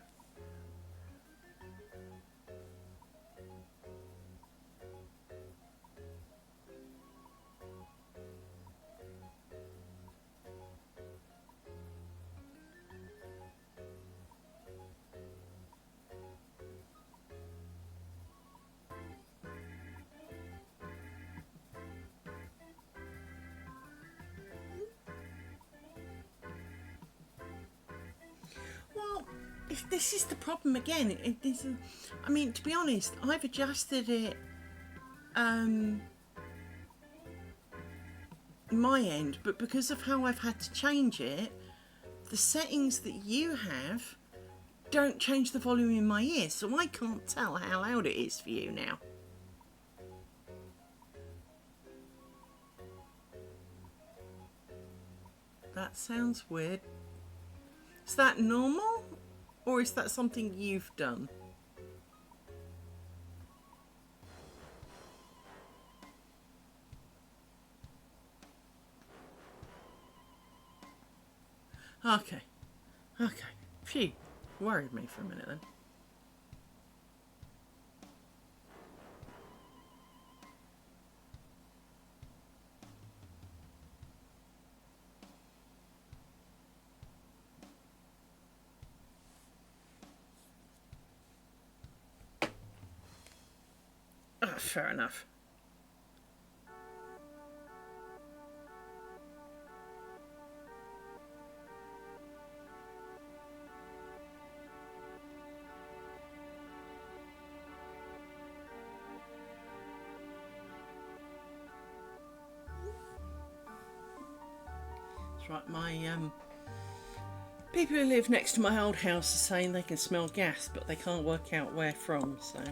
[SPEAKER 1] Well, if this is the problem again. I mean, to be honest, I've adjusted it my end, but because of how I've had to change it, the settings that you have don't change the volume in my ear, so I can't tell how loud it is for you now. That sounds weird. Is that normal? Or is that something you've done? Okay. Okay. Phew. Worried me for a minute then. Fair enough. That's right, my people who live next to my old house are saying they can smell gas, but they can't work out where from, so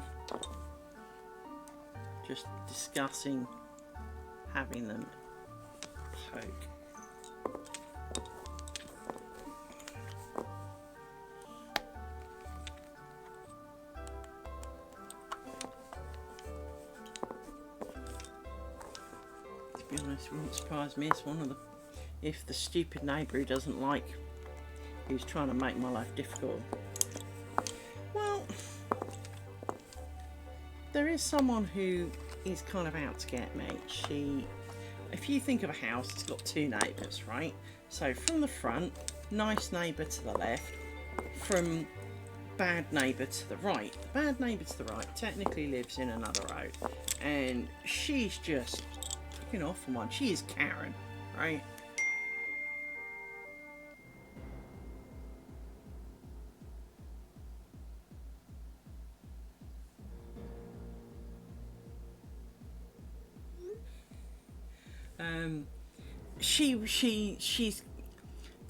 [SPEAKER 1] just discussing having them poke. To be honest, it wouldn't surprise me. It's one of the, if the stupid neighbour who doesn't like, who's trying to make my life difficult. Well, there is someone who is kind of out to get me. If you think of a house, it's got two neighbours, right? So from the front, nice neighbour to the left, from bad neighbour to the right. The bad neighbour to the right technically lives in another road, and she's just fucking off on one. She is Karen, right? She's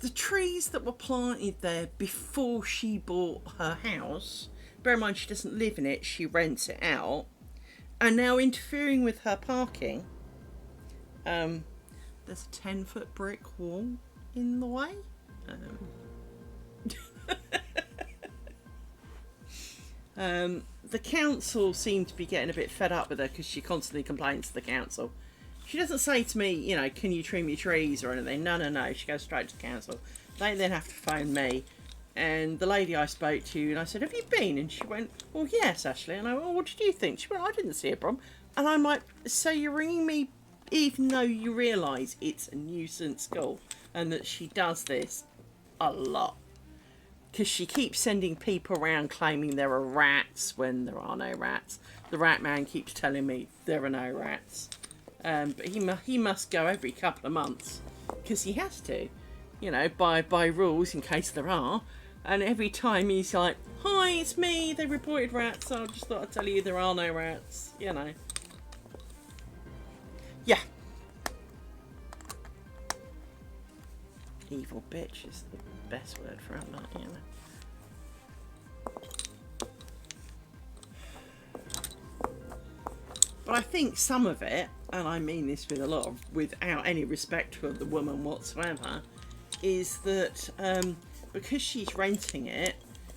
[SPEAKER 1] the trees that were planted there before she bought her house. Bear in mind, she doesn't live in it; she rents it out. And now interfering with her parking. There's a 10-foot brick wall in the way. The council seem to be getting a bit fed up with her because she constantly complains to the council. She doesn't say to me, you know, can you trim your trees or anything? No. She goes straight to the council. They then have to phone me. And the lady I spoke to, and I said, have you been? And she went, well, yes, Ashley. And I went, well, what did you think? She went, I didn't see a problem. And I'm like, so you're ringing me even though you realise it's a nuisance school and that she does this a lot? Because she keeps sending people around claiming there are rats when there are no rats. The rat man keeps telling me there are no rats. But he must go every couple of months because he has to, you know, by rules in case there are. And every time he's like, hi, it's me, they reported rats, so I just thought I'd tell you there are no rats, you know. Yeah. Evil bitch is the best word for it, you know. But I think some of it, and I mean this without any respect for the woman whatsoever, is that because she's renting it,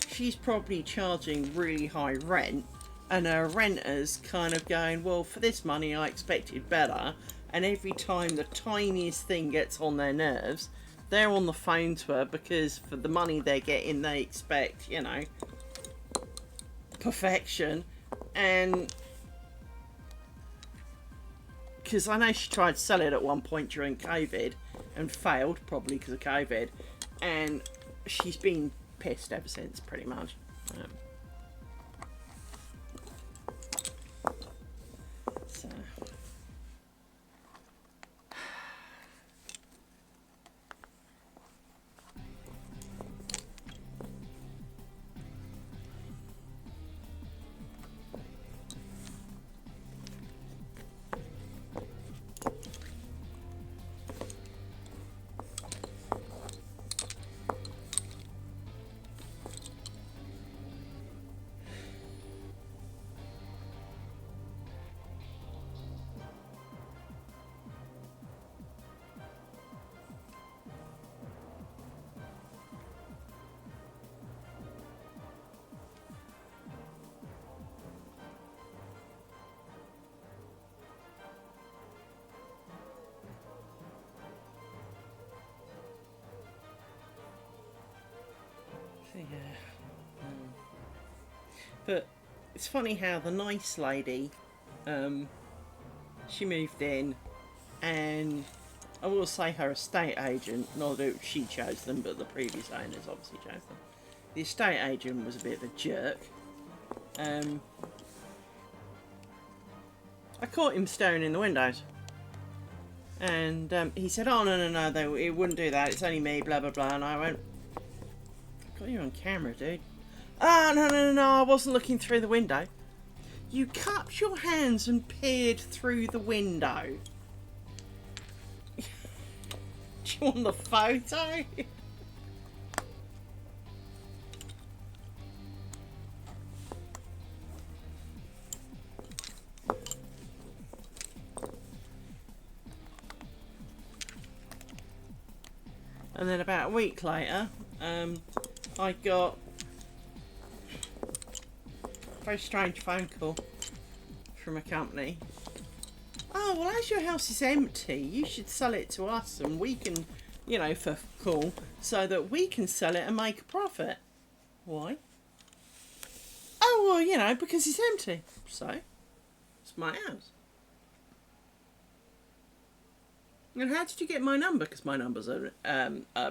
[SPEAKER 1] she's probably charging really high rent, and her renters kind of going, well, for this money I expected better, and every time the tiniest thing gets on their nerves, they're on the phone to her because for the money they're getting they expect, you know, perfection. And because I know she tried to sell it at one point during COVID and failed, probably because of COVID, and she's been pissed ever since, pretty much. So yeah. But it's funny how the nice lady, she moved in, and I will say her estate agent, not that she chose them, but the previous owners obviously chose them. The estate agent was a bit of a jerk. I caught him staring in the windows. And he said, oh, no, it wouldn't do that. It's only me, blah, blah, blah. And I went, I've got you on camera, dude. Oh, no, I wasn't looking through the window. You cupped your hands and peered through the window. Is you on the photo? And then about a week later, I got a very strange phone call from a company. Oh, well, as your house is empty, you should sell it to us and we can, you know, for cool, so that we can sell it and make a profit. Why? Oh, well, you know, because it's empty. So, it's my house. And how did you get my number? Because my number's a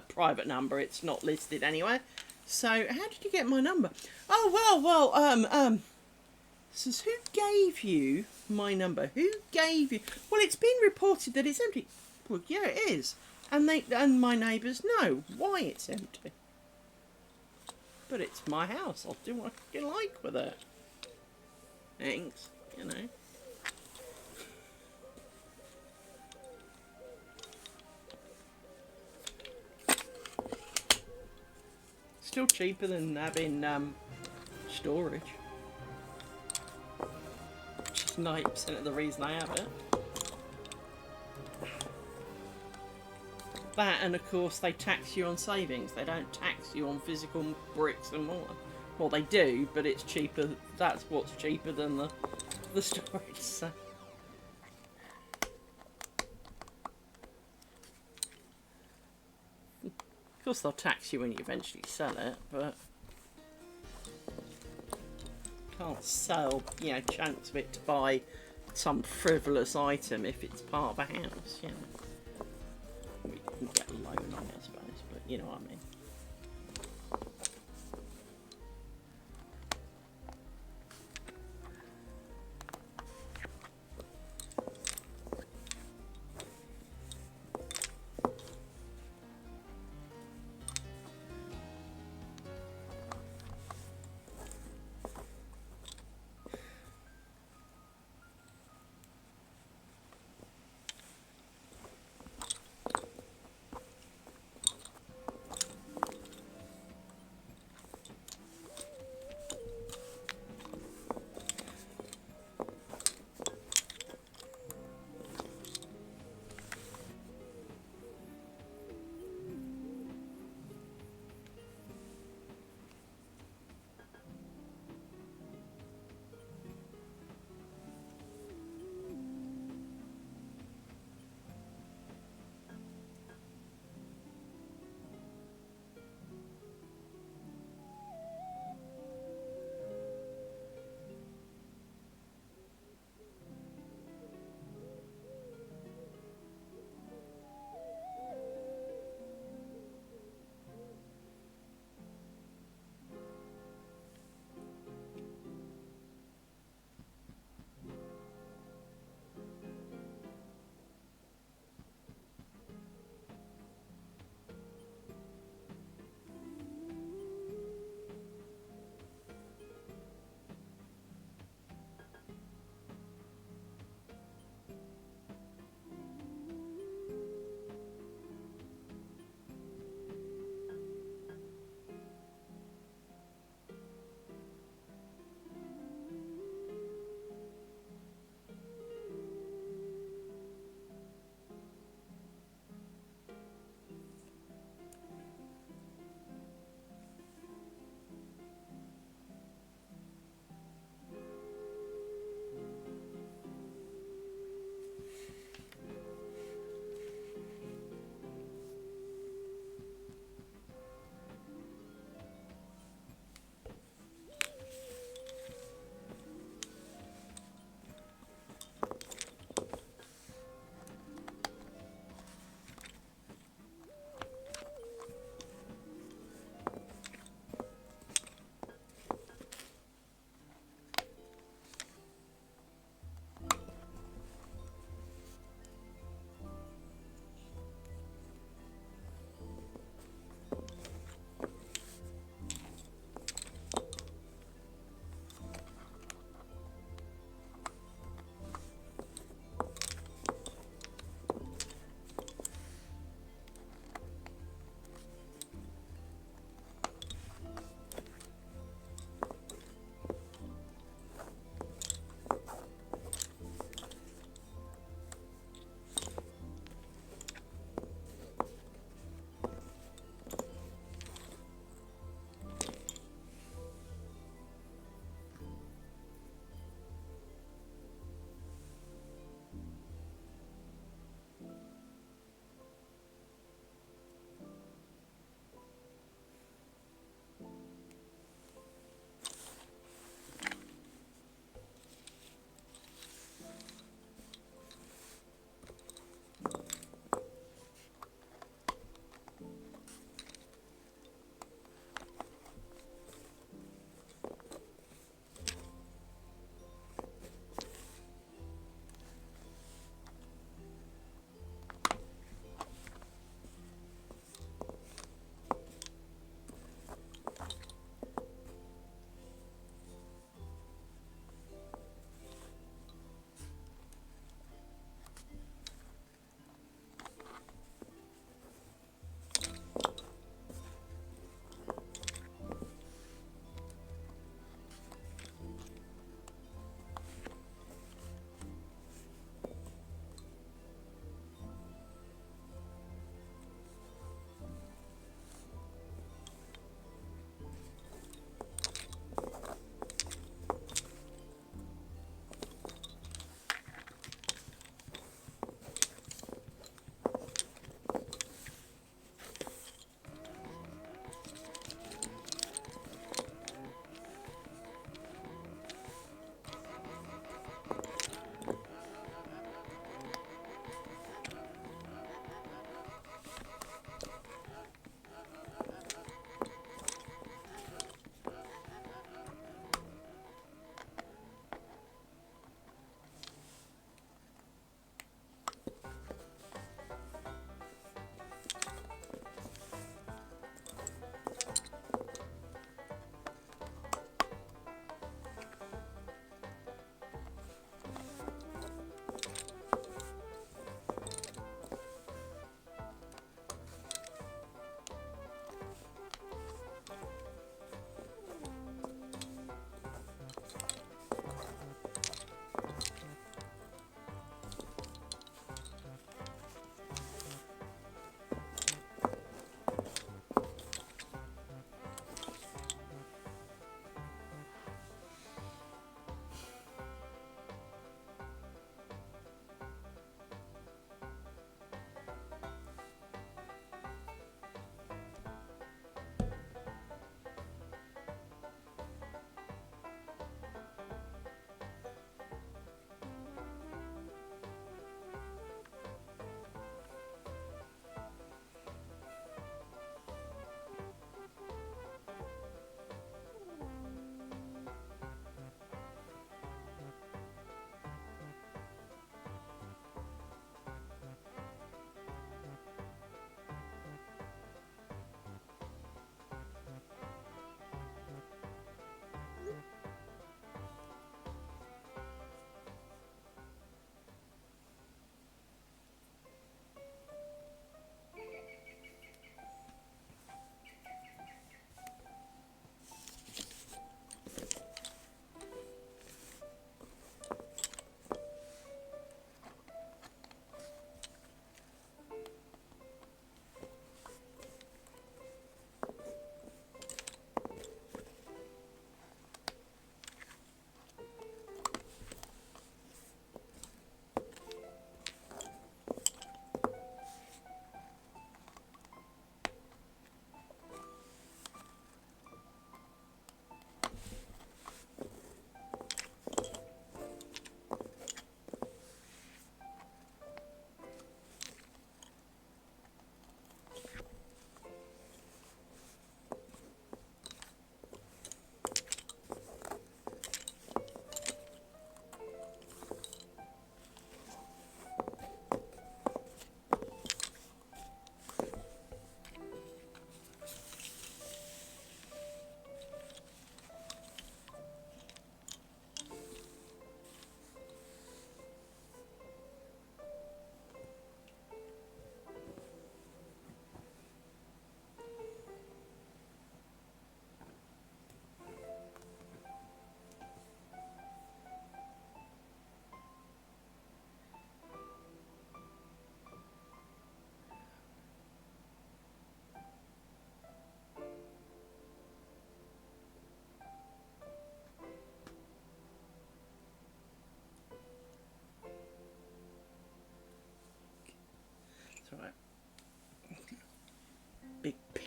[SPEAKER 1] private number. It's not listed anywhere. So how did you get my number? Oh, well, says, who gave you my number? Who gave you? Well, it's been reported that it's empty. Well, yeah, it is. And my neighbours know why it's empty. But it's my house. I'll do what I like with it. Thanks, you know. Still cheaper than having storage. Which is 90% of the reason I have it. That, and of course they tax you on savings. They don't tax you on physical bricks and mortar. Well, they do, but it's cheaper. That's what's cheaper than the storage. So. Of course they'll tax you when you eventually sell it, but can't sell, you know, chunks of it to buy some frivolous item if it's part of a house, you know. We can get a loan on it, I suppose, but you know what I mean.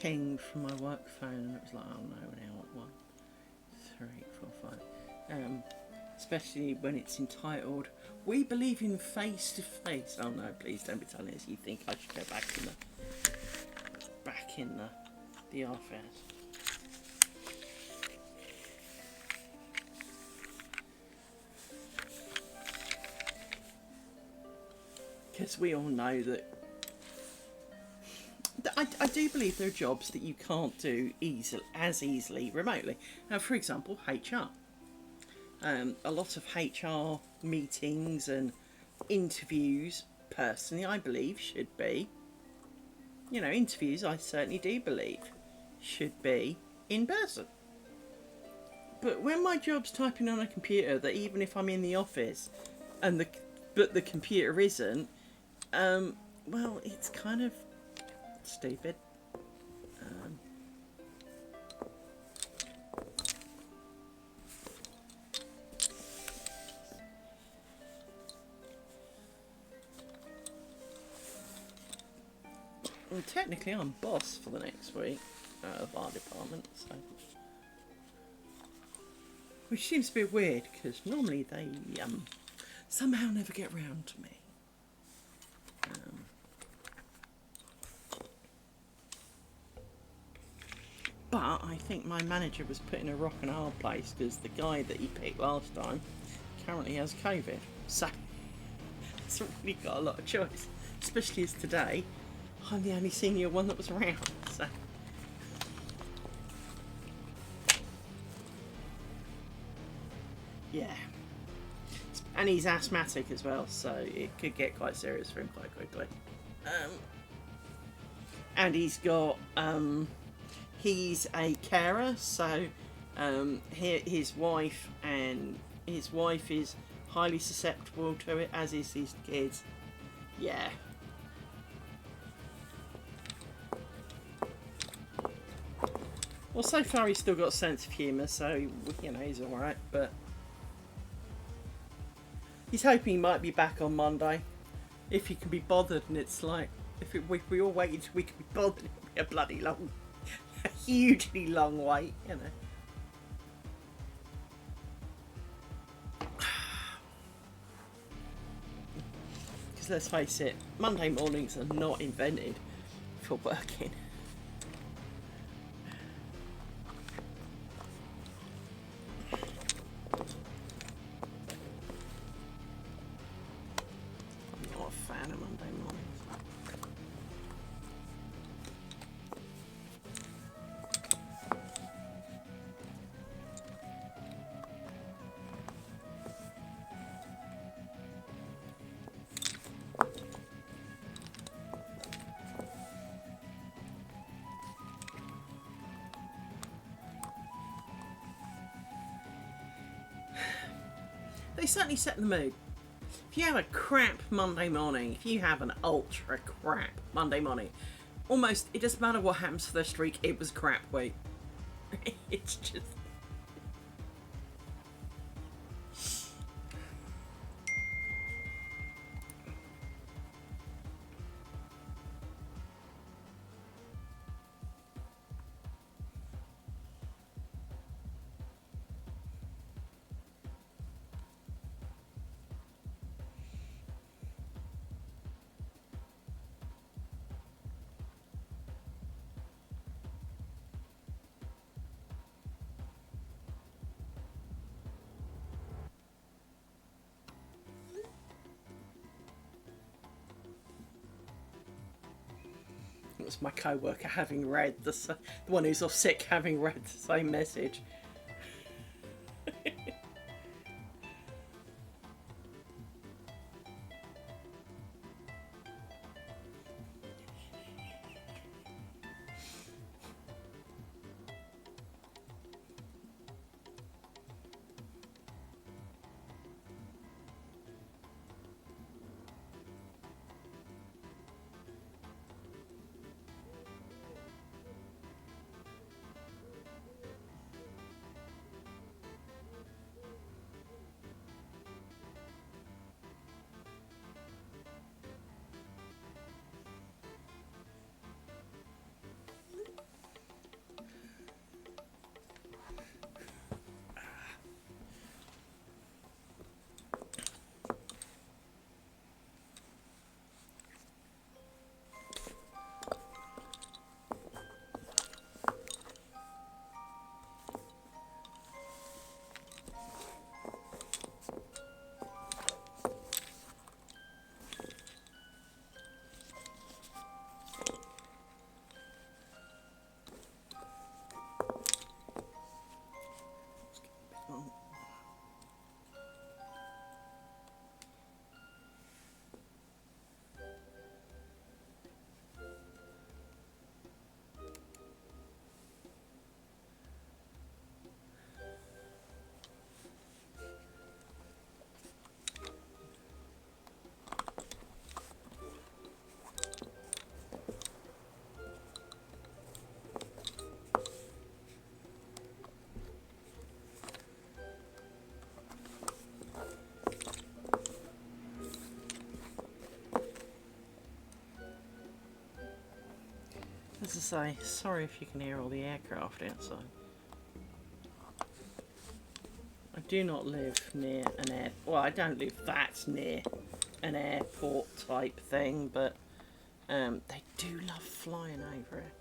[SPEAKER 1] ping from my work phone, and it was like, oh no, now at 1, 3, 4, 5. Especially when it's entitled, "We believe in face to face." Oh no, please don't be telling us you think I should go back in the office. Because we all know that I do believe there are jobs that you can't do as easily remotely. Now, for example, HR. A lot of HR meetings and interviews, personally, I believe should be, interviews, I certainly do believe, should be in person. But when my job's typing on a computer, that even if I'm in the office and the computer isn't, well, it's kind of stupid. Well, technically I'm boss for the next week of our department, so, which seems a bit weird because normally they somehow never get round to me. But I think my manager was put in a rock and a hard place because the guy that he picked last time currently has COVID, so it's really got a lot of choice, especially as today I'm the only senior one that was around, so. Yeah. And he's asthmatic as well, so it could get quite serious for him quite quickly. And he's got, he's a carer, so his wife is highly susceptible to it, as is his kids. Yeah. Well, so far he's still got a sense of humour, so, he's alright, but he's hoping he might be back on Monday, if he can be bothered, and it's like, if we all waited till we could be bothered, it would be a bloody long, a hugely long wait, Because let's face it, Monday mornings are not invented for working. They certainly set the mood. If you have a crap Monday morning, if you have an ultra crap Monday morning, almost, it doesn't matter what happens for the streak, it was crap week. It's just... It was my co-worker having read the one who's off sick having read the same message. say, sorry if you can hear all the aircraft outside. I do not live near an air... Well, I don't live that near an airport type thing, but they do love flying over it.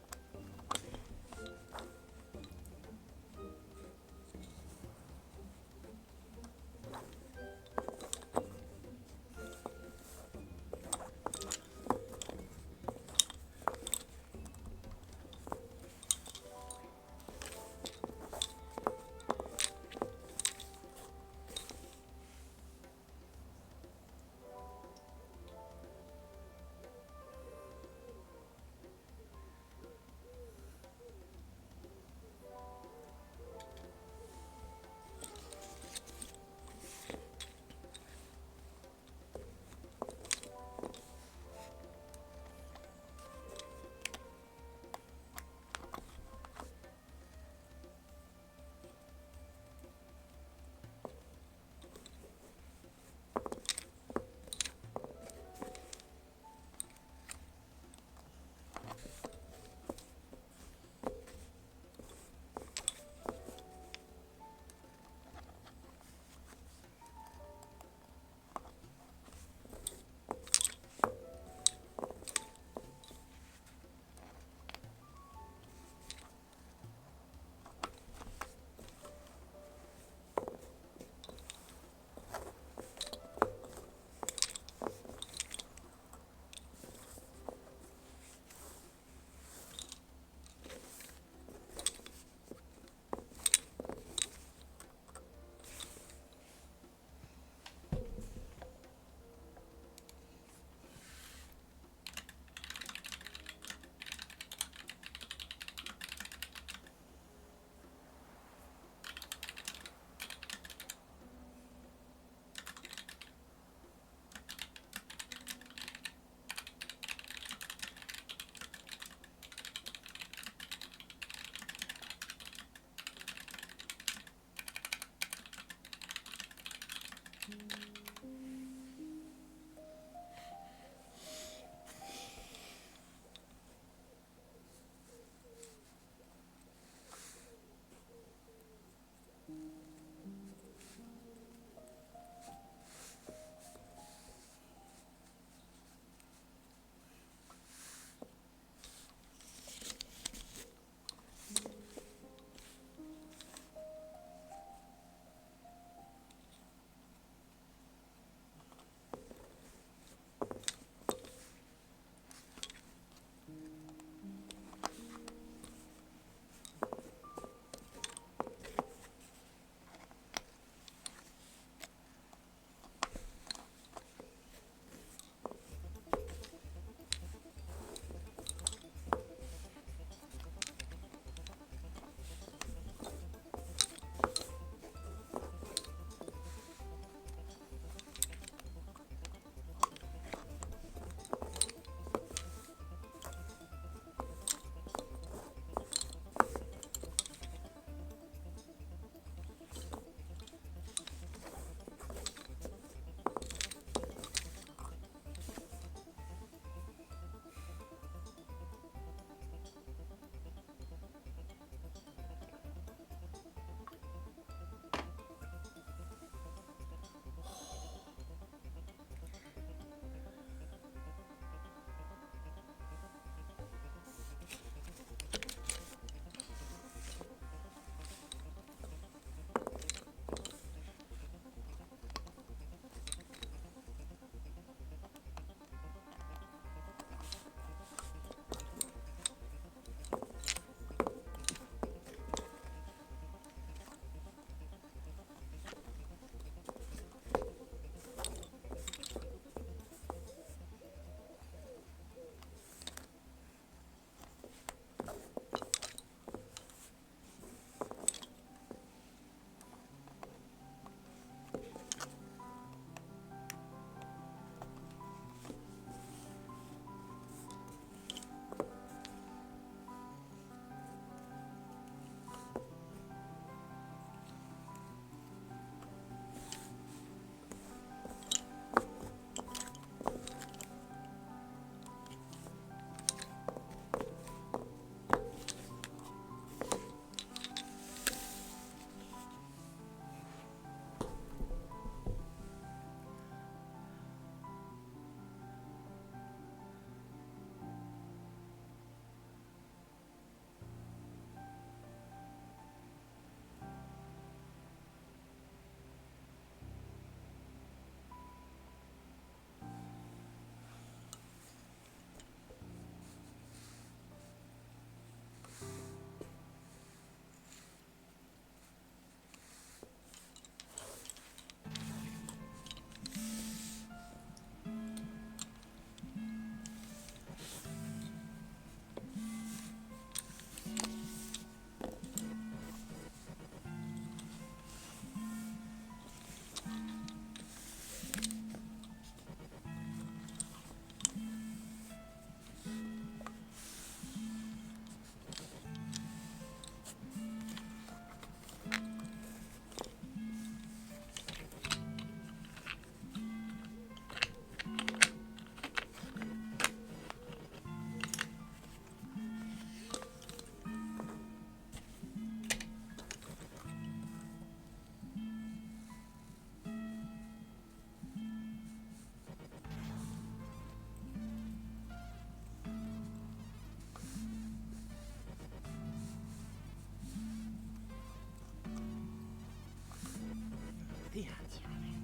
[SPEAKER 1] the ads running.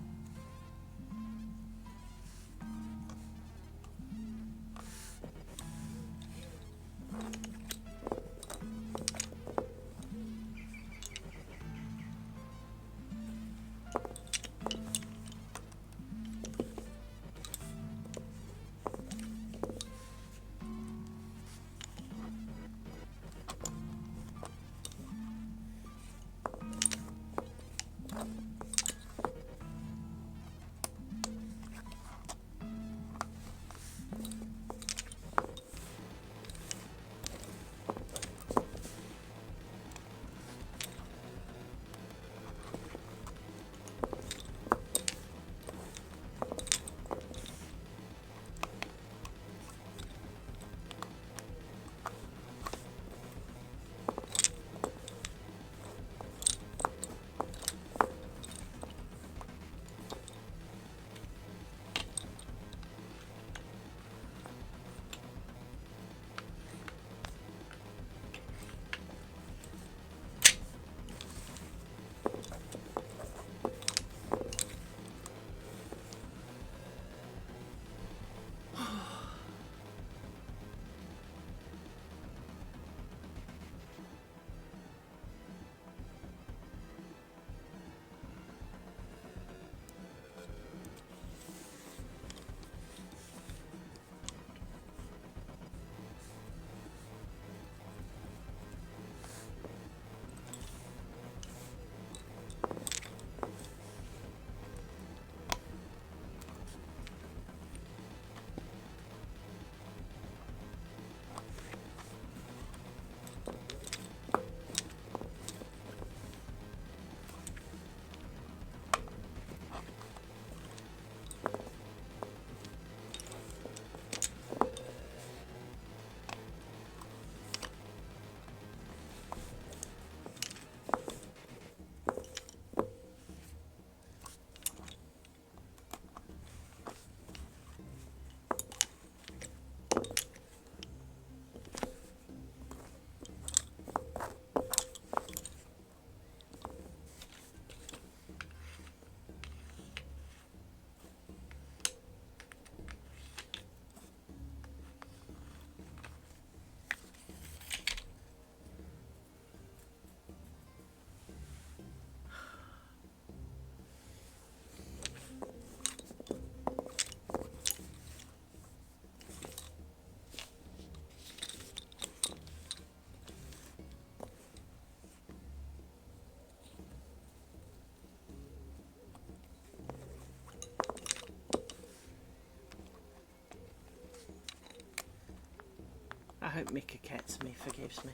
[SPEAKER 1] I hope Mika Cats me forgives me.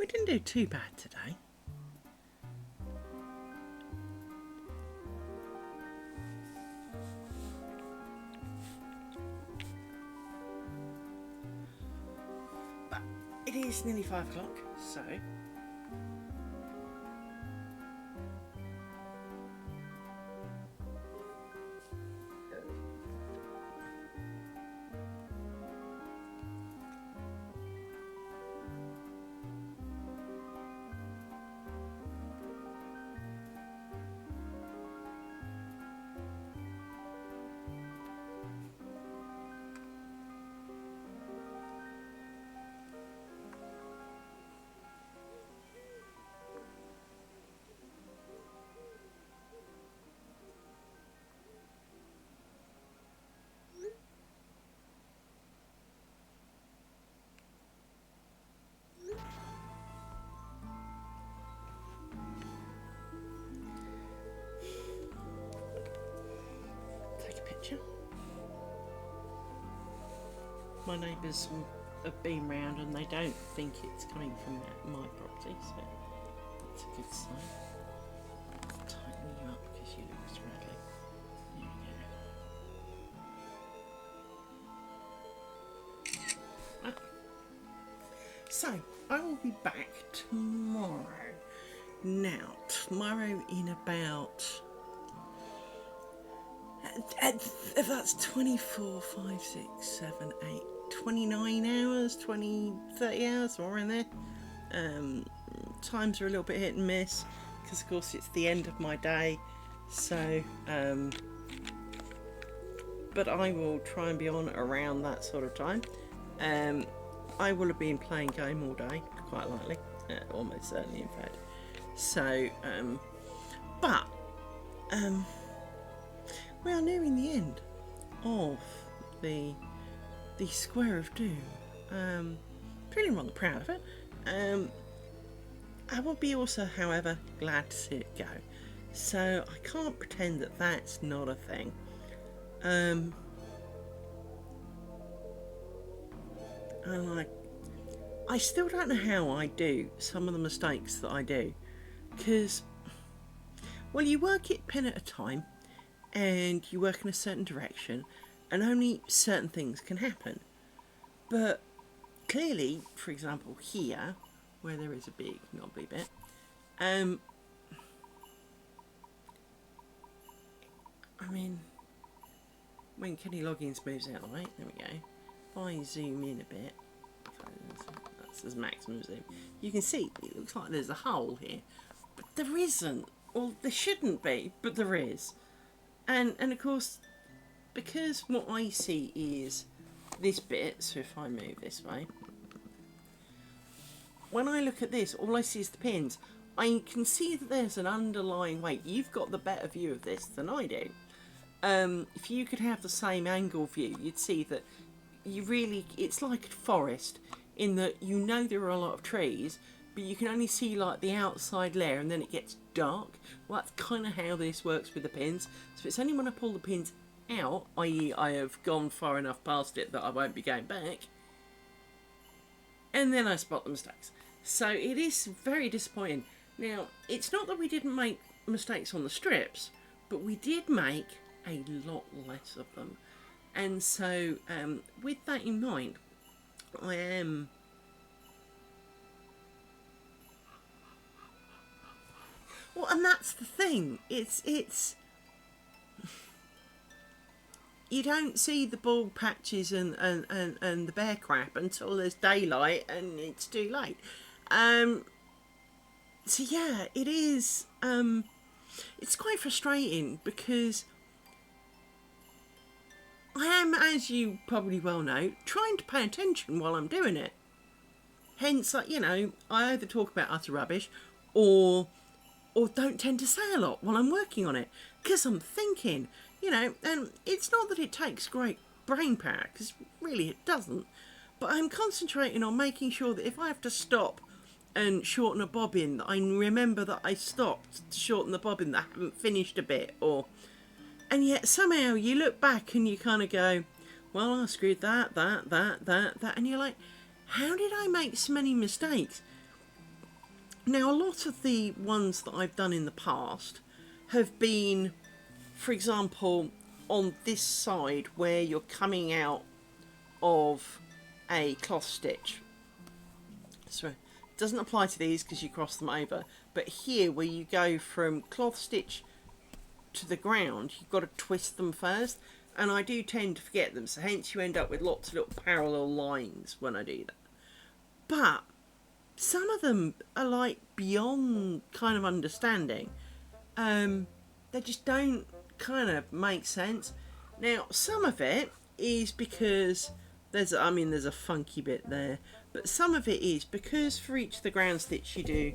[SPEAKER 1] didn't do too bad today. But it is nearly 5 o'clock, so my neighbours have been round and they don't think it's coming from my property, so that's a good sign. Let's tighten you up because you look straggly. There we go. So, I will be back tomorrow. Now, tomorrow in about... that's 24, 5, 6, 7, 8, 29 hours, 20, 30 hours, somewhere in there. Times are a little bit hit and miss, because of course it's the end of my day, so, but I will try and be on around that sort of time. I will have been playing game all day, quite likely, almost certainly in fact. So, we are nearing the end of the Square of Doom. Feeling rather proud of it. I will be also, however, glad to see it go. So I can't pretend that that's not a thing. I still don't know how I do some of the mistakes that I do, because, well, you work it pen at a time, and you work in a certain direction, and only certain things can happen. But clearly, for example, here, where there is a big knobbly bit, I mean, when Kenny Loggins moves out of the way, there we go. If I zoom in a bit, that's as maximum zoom, you can see it looks like there's a hole here, but there isn't. Well, there shouldn't be, but there is. And of course, because what I see is this bit, so if I move this way, when I look at this, all I see is the pins. I can see that there's an underlying weight. You've got the better view of this than I do. If you could have the same angle view, you'd see that it's like a forest, in that you know there are a lot of trees, but you can only see like the outside layer, and then it gets dark. Well, that's kind of how this works with the pins. So it's only when I pull the pins out, i.e. I have gone far enough past it that I won't be going back, and then I spot the mistakes. So it is very disappointing. Now, it's not that we didn't make mistakes on the strips, but we did make a lot less of them. And so, with that in mind, I am... Well, and that's the thing. It's... You don't see the bald patches and the bear crap until there's daylight and it's too late. So yeah, it is... it's quite frustrating because I am, as you probably well know, trying to pay attention while I'm doing it. Hence, you know, I either talk about utter rubbish or don't tend to say a lot while I'm working on it, because I'm thinking, you know, and it's not that it takes great brain power, because really it doesn't, but I'm concentrating on making sure that if I have to stop and shorten a bobbin, that I remember that I stopped to shorten the bobbin that I haven't finished a bit, and yet somehow you look back and you kind of go, well, I screwed that, and you're like, how did I make so many mistakes? Now, a lot of the ones that I've done in the past have been, for example, on this side where you're coming out of a cloth stitch. So it doesn't apply to these because you cross them over, but here where you go from cloth stitch to the ground, you've got to twist them first, and I do tend to forget them, so hence you end up with lots of little parallel lines when I do that. But some of them are like beyond kind of understanding. They just don't kind of make sense. Now, some of it is because there's a funky bit there, but some of it is because for each of the ground stitch you do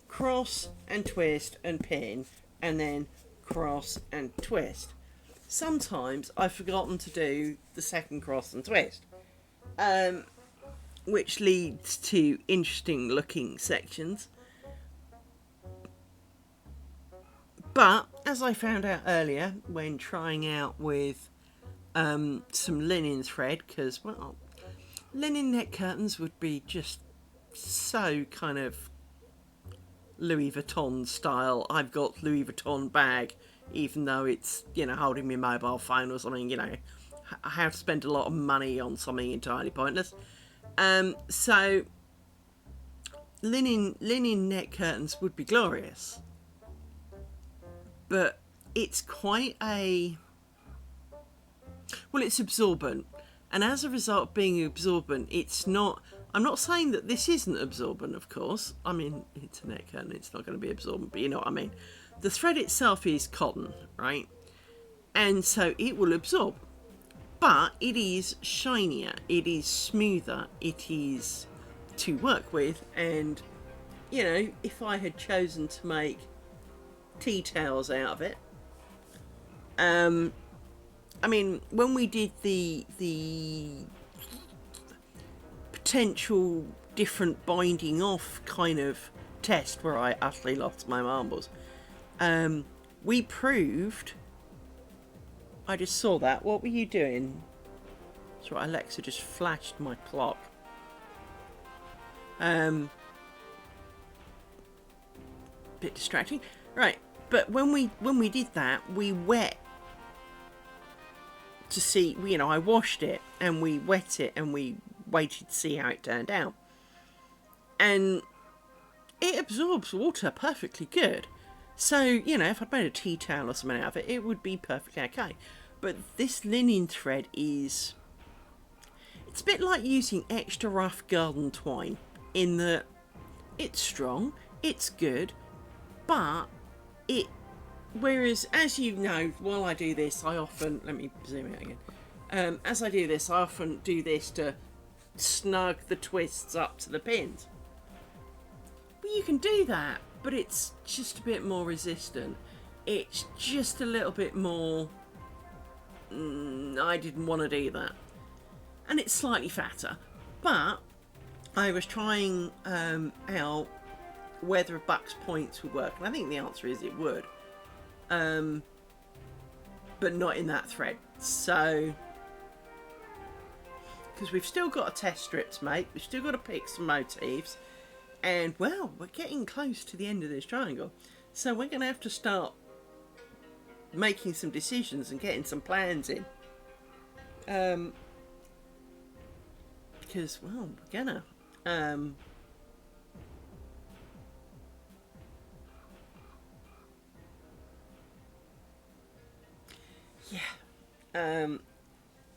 [SPEAKER 1] cross and twist and pin, and then cross and twist. Sometimes I've forgotten to do the second cross and twist, which leads to interesting looking sections. But as I found out earlier when trying out with some linen thread, because, well, linen neck curtains would be just so kind of Louis Vuitton style. I've got Louis Vuitton bag, even though it's, holding my mobile phone or something, I have to spend a lot of money on something entirely pointless. So linen neck curtains would be glorious, but it's quite it's absorbent, and as a result of being absorbent, I'm not saying that this isn't absorbent, of course. I mean, it's a neck curtain, it's not going to be absorbent, but you know what I mean. The thread itself is cotton, right? And so it will absorb. But it is shinier, it is smoother, it is to work with. And, if I had chosen to make tea towels out of it, when we did the potential different binding off kind of test where I utterly lost my marbles, we proved... I just saw that. What were you doing? That's right, Alexa just flashed my clock. Bit distracting. Right, but when we did that, we wet to see, I washed it and we wet it and we waited to see how it turned out. And it absorbs water perfectly good. So, if I'd made a tea towel or something out of it, it would be perfectly okay. But this linen thread it's a bit like using extra rough garden twine, in that it's strong, it's good, but whereas, as you know, while I do this, I often, let me zoom out again, as I do this, I often do this to snug the twists up to the pins. But you can do that, but it's just a bit more resistant. It's just a little bit more... I didn't want to do that. And it's slightly fatter. But I was trying out whether a buck's points would work. And I think the answer is it would. But not in that thread. So... because we've still got a test strip to make. We've still got to pick some motifs. And, well, we're getting close to the end of this triangle. So we're going to have to start making some decisions and getting some plans in. Because, well, we're going to...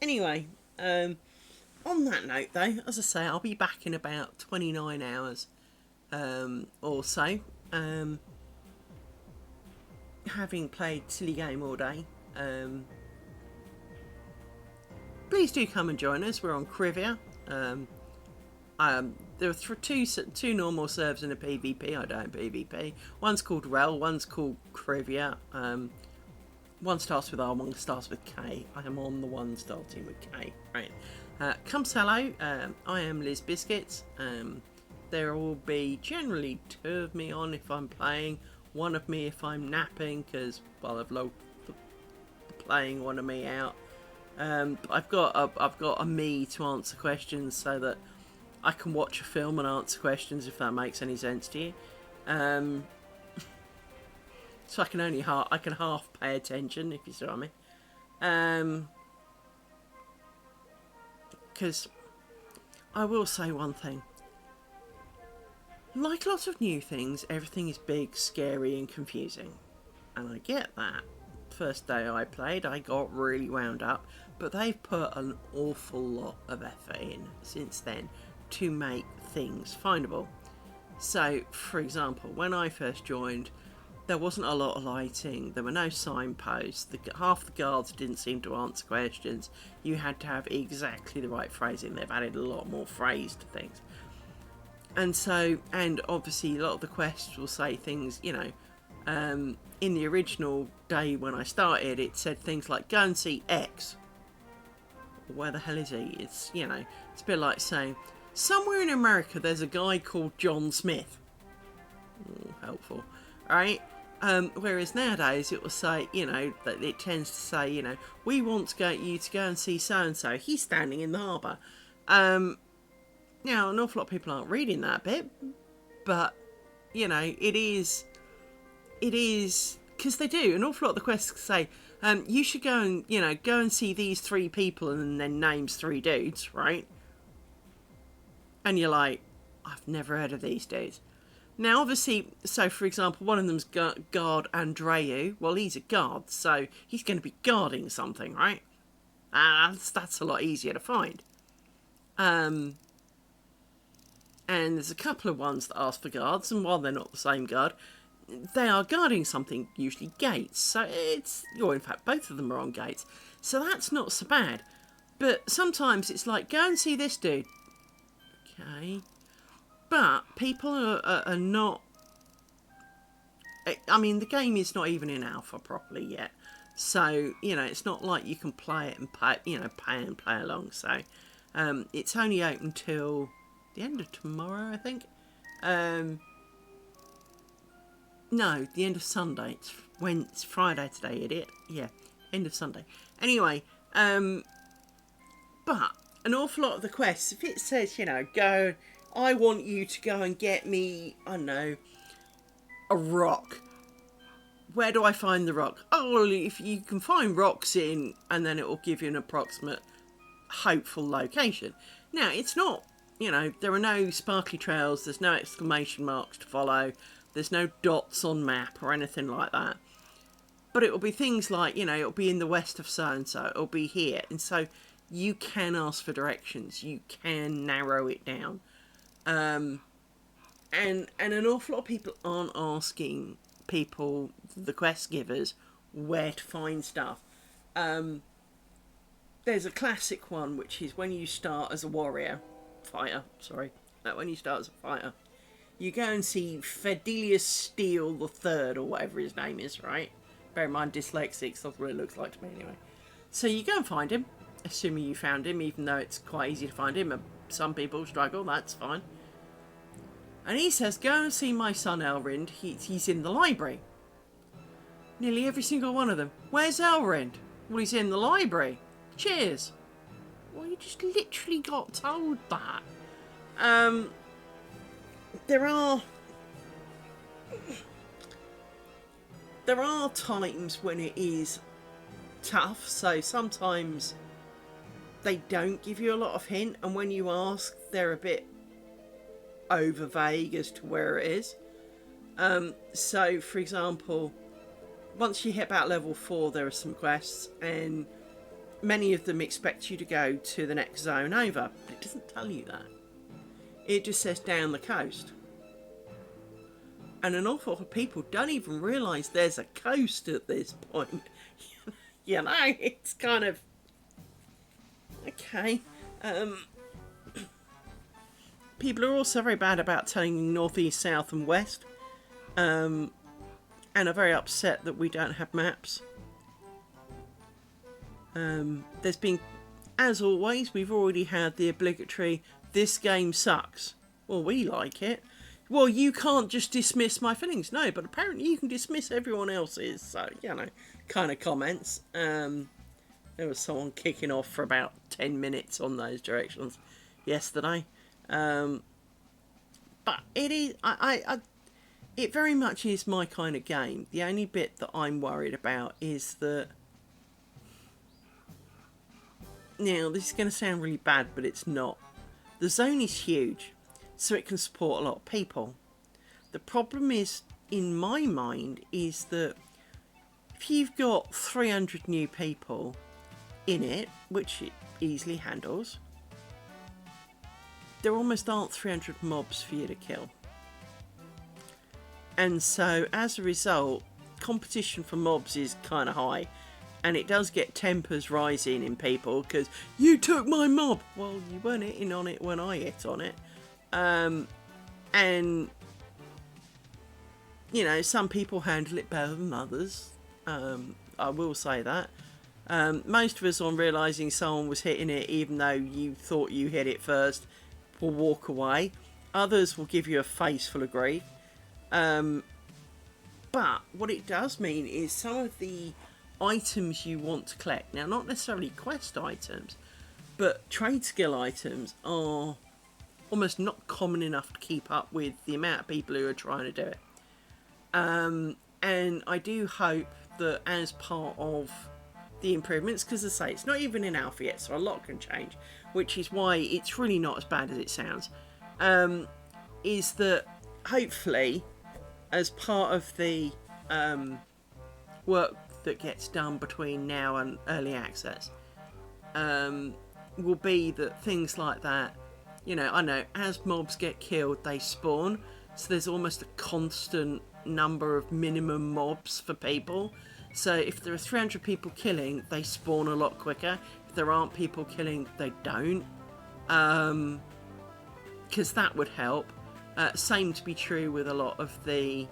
[SPEAKER 1] Anyway, on that note, though, as I say, I'll be back in about 29 hours or so, having played Silly Game all day. Please do come and join us. We're on Crivia. There are two normal servers in a PvP. I don't PvP. One's called Rel, one's called Crivia. One starts with R, one starts with K. I am on the one starting with K. Right. Come say hello. I am Liz Biscuits. There will be generally two of me on if I'm playing, one of me if I'm napping, because, well, I've logged the playing one of me out. I've got a me to answer questions so that I can watch a film and answer questions, if that makes any sense to you. So I can half pay attention, if you see what I mean. Because I will say one thing. Like lots of new things, everything is big, scary and confusing. And I get that. First day I played, I got really wound up. But they've put an awful lot of effort in since then to make things findable. So, for example, when I first joined, there wasn't a lot of lighting, there were no signposts, half the guards didn't seem to answer questions, you had to have exactly the right phrasing. They've added a lot more phrase to things. And so, and obviously a lot of the quests will say things, you know, in the original day when I started, it said things like, go and see X. Where the hell is he? It's, you know, it's a bit like saying, somewhere in America there's a guy called John Smith. Ooh, helpful, right? Whereas nowadays it will say, you know, that it tends to say, you know, we want you to go and see so-and-so. He's standing in the harbour. Now, an awful lot of people aren't reading that bit, but, you know, it is, because they do. An awful lot of the quests say, you should go and, you know, go and see these 3 people, and then names 3 dudes, right? And you're like, I've never heard of these dudes. Now, obviously, so for example, one of them's Guard Andreu. Well, he's a guard, so he's going to be guarding something, right? That's a lot easier to find. And there's a couple of ones that ask for guards, and while they're not the same guard, they are guarding something, usually gates. So it's, or in fact, both of them are on gates. So that's not so bad. But sometimes it's like, go and see this dude. Okay. But people are not... I mean, the game is not even in alpha properly yet. So, you know, it's not like you can play it and pay, you know, pay and play along. So, it's only open till the end of tomorrow, I think. No, the end of Sunday. It's Friday today, idiot. Yeah, end of Sunday. Anyway, but an awful lot of the quests, if it says, you know, go, I want you to go and get me, I don't know, a rock. Where do I find the rock? Oh, well, if you can find rocks in, and then it will give you an approximate hopeful location. Now, it's not, you know, there are no sparkly trails, there's no exclamation marks to follow, there's no dots on map or anything like that. But it will be things like, you know, it'll be in the west of so-and-so, it'll be here. And so you can ask for directions, you can narrow it down. And an awful lot of people aren't asking people, the quest givers, where to find stuff. There's a classic one, which is when you start as a when you start as a fighter, you go and see Fedelius Steele the Third, or whatever his name is, right? Bear in mind, dyslexic, so that's what it looks like to me anyway. So you go and find him, assuming you found him, even though it's quite easy to find him. Some people struggle, that's fine. And he says, go and see my son Elrind, he's in the library. Nearly every single one of them. Where's Elrind? Well, he's in the library. Cheers. Well, you just literally got told that. There are times when it is tough, so sometimes they don't give you a lot of hint, and when you ask, they're a bit over vague as to where it is. So, for example, once you hit about level 4, there are some quests, and many of them expect you to go to the next zone over, but it doesn't tell you that. It just says down the coast. And an awful lot of people don't even realise there's a coast at this point. You know, it's kind of... Okay. People are also very bad about telling you north, east, south and west. And are very upset that we don't have maps. There's been, as always, we've already had the obligatory, this game sucks. Well, we like it. Well, you can't just dismiss my feelings. No, but apparently you can dismiss everyone else's. So, you know, kind of comments. There was someone kicking off for about 10 minutes on those directions yesterday. But it is, it very much is my kind of game. The only bit that I'm worried about is that, now this is going to sound really bad, but it's not. The zone is huge, so it can support a lot of people. The problem is, in my mind, is that if you've got 300 new people in it, which it easily handles, there almost aren't 300 mobs for you to kill. And so, as a result, competition for mobs is kind of high. And it does get tempers rising in people because you took my mob. Well, you weren't hitting on it when I hit on it. And, you know, some people handle it better than others. I will say that. Most of us, on realising someone was hitting it, even though you thought you hit it first, will walk away. Others will give you a face full of grief. But what it does mean is some of the items you want to collect, now not necessarily quest items, but trade skill items, are almost not common enough to keep up with the amount of people who are trying to do it. And I do hope that as part of the improvements, because as I say, it's not even in alpha yet, so a lot can change, which is why it's really not as bad as it sounds, is that hopefully as part of the work that gets done between now and early access, will be that things like that, you know, I know as mobs get killed they spawn, so there's almost a constant number of minimum mobs for people. So if there are 300 people killing, they spawn a lot quicker. If there aren't people killing, they don't, because that would help. Same to be true with a lot of the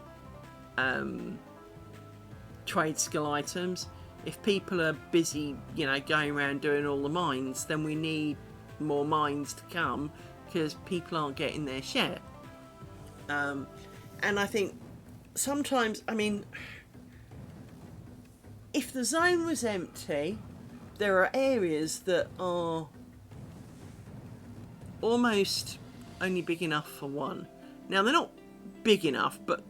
[SPEAKER 1] trade skill items. If people are busy, you know, going around doing all the mines, then we need more mines to come because people aren't getting their share. And I think sometimes, I mean, if the zone was empty, there are areas that are almost only big enough for one. Now, they're not big enough, but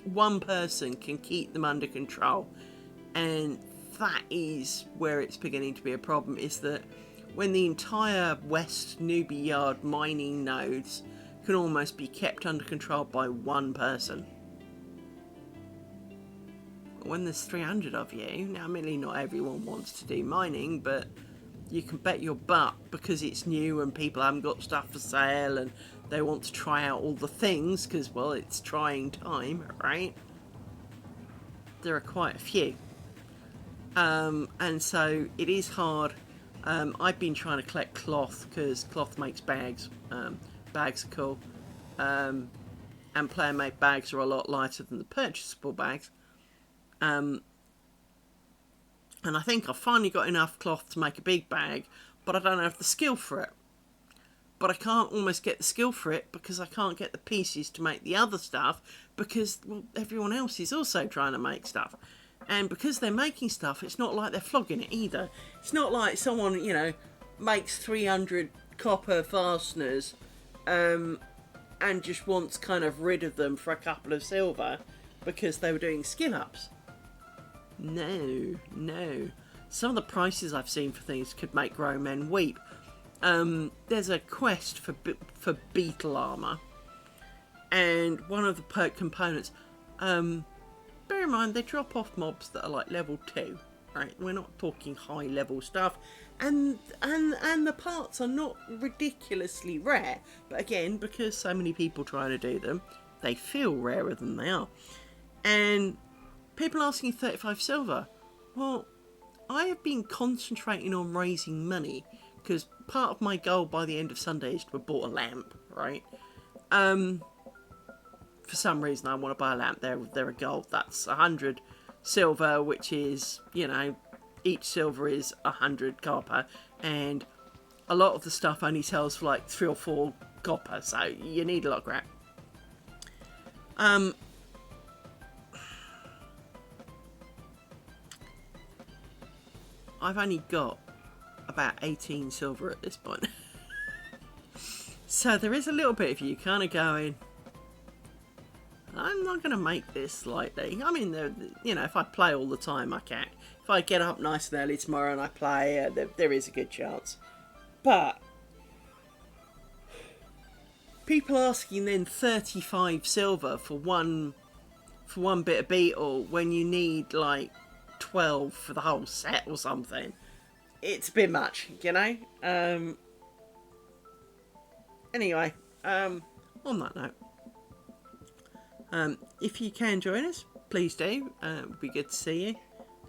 [SPEAKER 1] one person can keep them under control. And that is where it's beginning to be a problem, is that when the entire West Newbie Yard mining nodes can almost be kept under control by one person. When there's 300 of you, now admittedly not everyone wants to do mining, but you can bet your butt, because it's new and people haven't got stuff for sale and they want to try out all the things because, well, it's trying time, right? There are quite a few. And so it is hard. I've been trying to collect cloth because cloth makes bags. Bags are cool. And player-made bags are a lot lighter than the purchasable bags. And I think I've finally got enough cloth to make a big bag, but I don't have the skill for it. But I can't almost get the skill for it because I can't get the pieces to make the other stuff because, well, everyone else is also trying to make stuff. And because they're making stuff, it's not like they're flogging it either. It's not like someone, you know, makes 300 copper fasteners and just wants kind of rid of them for a couple of silver because they were doing skill ups. No. Some of the prices I've seen for things could make grown men weep. There's a quest for beetle armor, and one of the perk components, bear in mind they drop off mobs that are like level 2, right? We're not talking high level stuff, and the parts are not ridiculously rare, but again, because so many people trying to do them, they feel rarer than they are. And people asking 35 silver. Well, I have been concentrating on raising money because part of my goal by the end of Sunday is to have bought a lamp, right? For some reason I want to buy a lamp. They're a gold. That's 100 silver, which is, you know, each silver is 100 copper, and a lot of the stuff only sells for like 3 or 4 copper, so you need a lot of crap. I've only got about 18 silver at this point. So there is a little bit of you kind of going, I'm not going to make this slightly. I mean, you know, if I play all the time, I can. If I get up nice and early tomorrow and I play, there is a good chance. But people asking then 35 silver for one bit of beetle when you need like 12 for the whole set or something. It's a bit much, you know. Anyway, on that note, if you can join us, please do. It would be good to see you.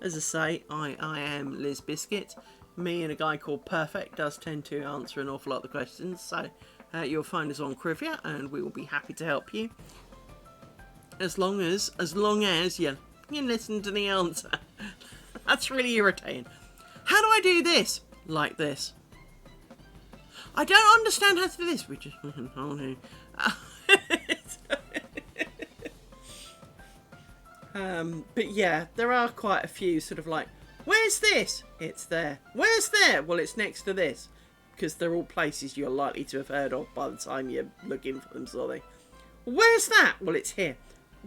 [SPEAKER 1] As I say, I am Liz Biscuit. Me and a guy called Perfect does tend to answer an awful lot of the questions, so you'll find us on Crivia, and we will be happy to help you. As long as you listen to the answer. That's really irritating. How do I do this? Like this. I don't understand how to do this. We just... Oh, no. But yeah, there are quite a few sort of like, where's this? It's there. Where's there? Well, it's next to this. Because they're all places you're likely to have heard of by the time you're looking for them, sort of. Where's that? Well, it's here.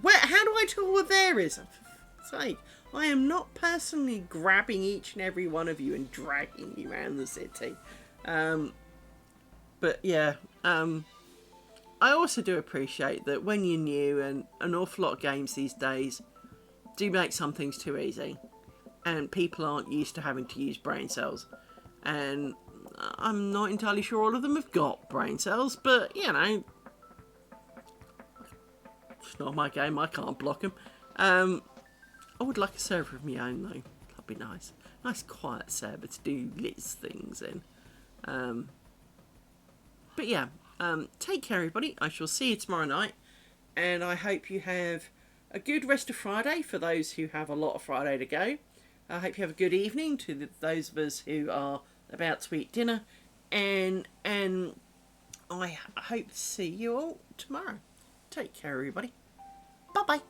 [SPEAKER 1] How do I tell where there is? For sake, I am not personally grabbing each and every one of you and dragging you around the city. But yeah, I also do appreciate that when you're new, and an awful lot of games these days do make some things too easy, and people aren't used to having to use brain cells, and I'm not entirely sure all of them have got brain cells, but you know, it's not my game, I can't block them. I would like a server of my own though, that'd be nice. Nice quiet server to do Liz things in. But yeah, take care everybody, I shall see you tomorrow night, and I hope you have a good rest of Friday for those who have a lot of Friday to go. I hope you have a good evening to those of us who are about to eat dinner, and I hope to see you all tomorrow. Take care everybody, bye bye.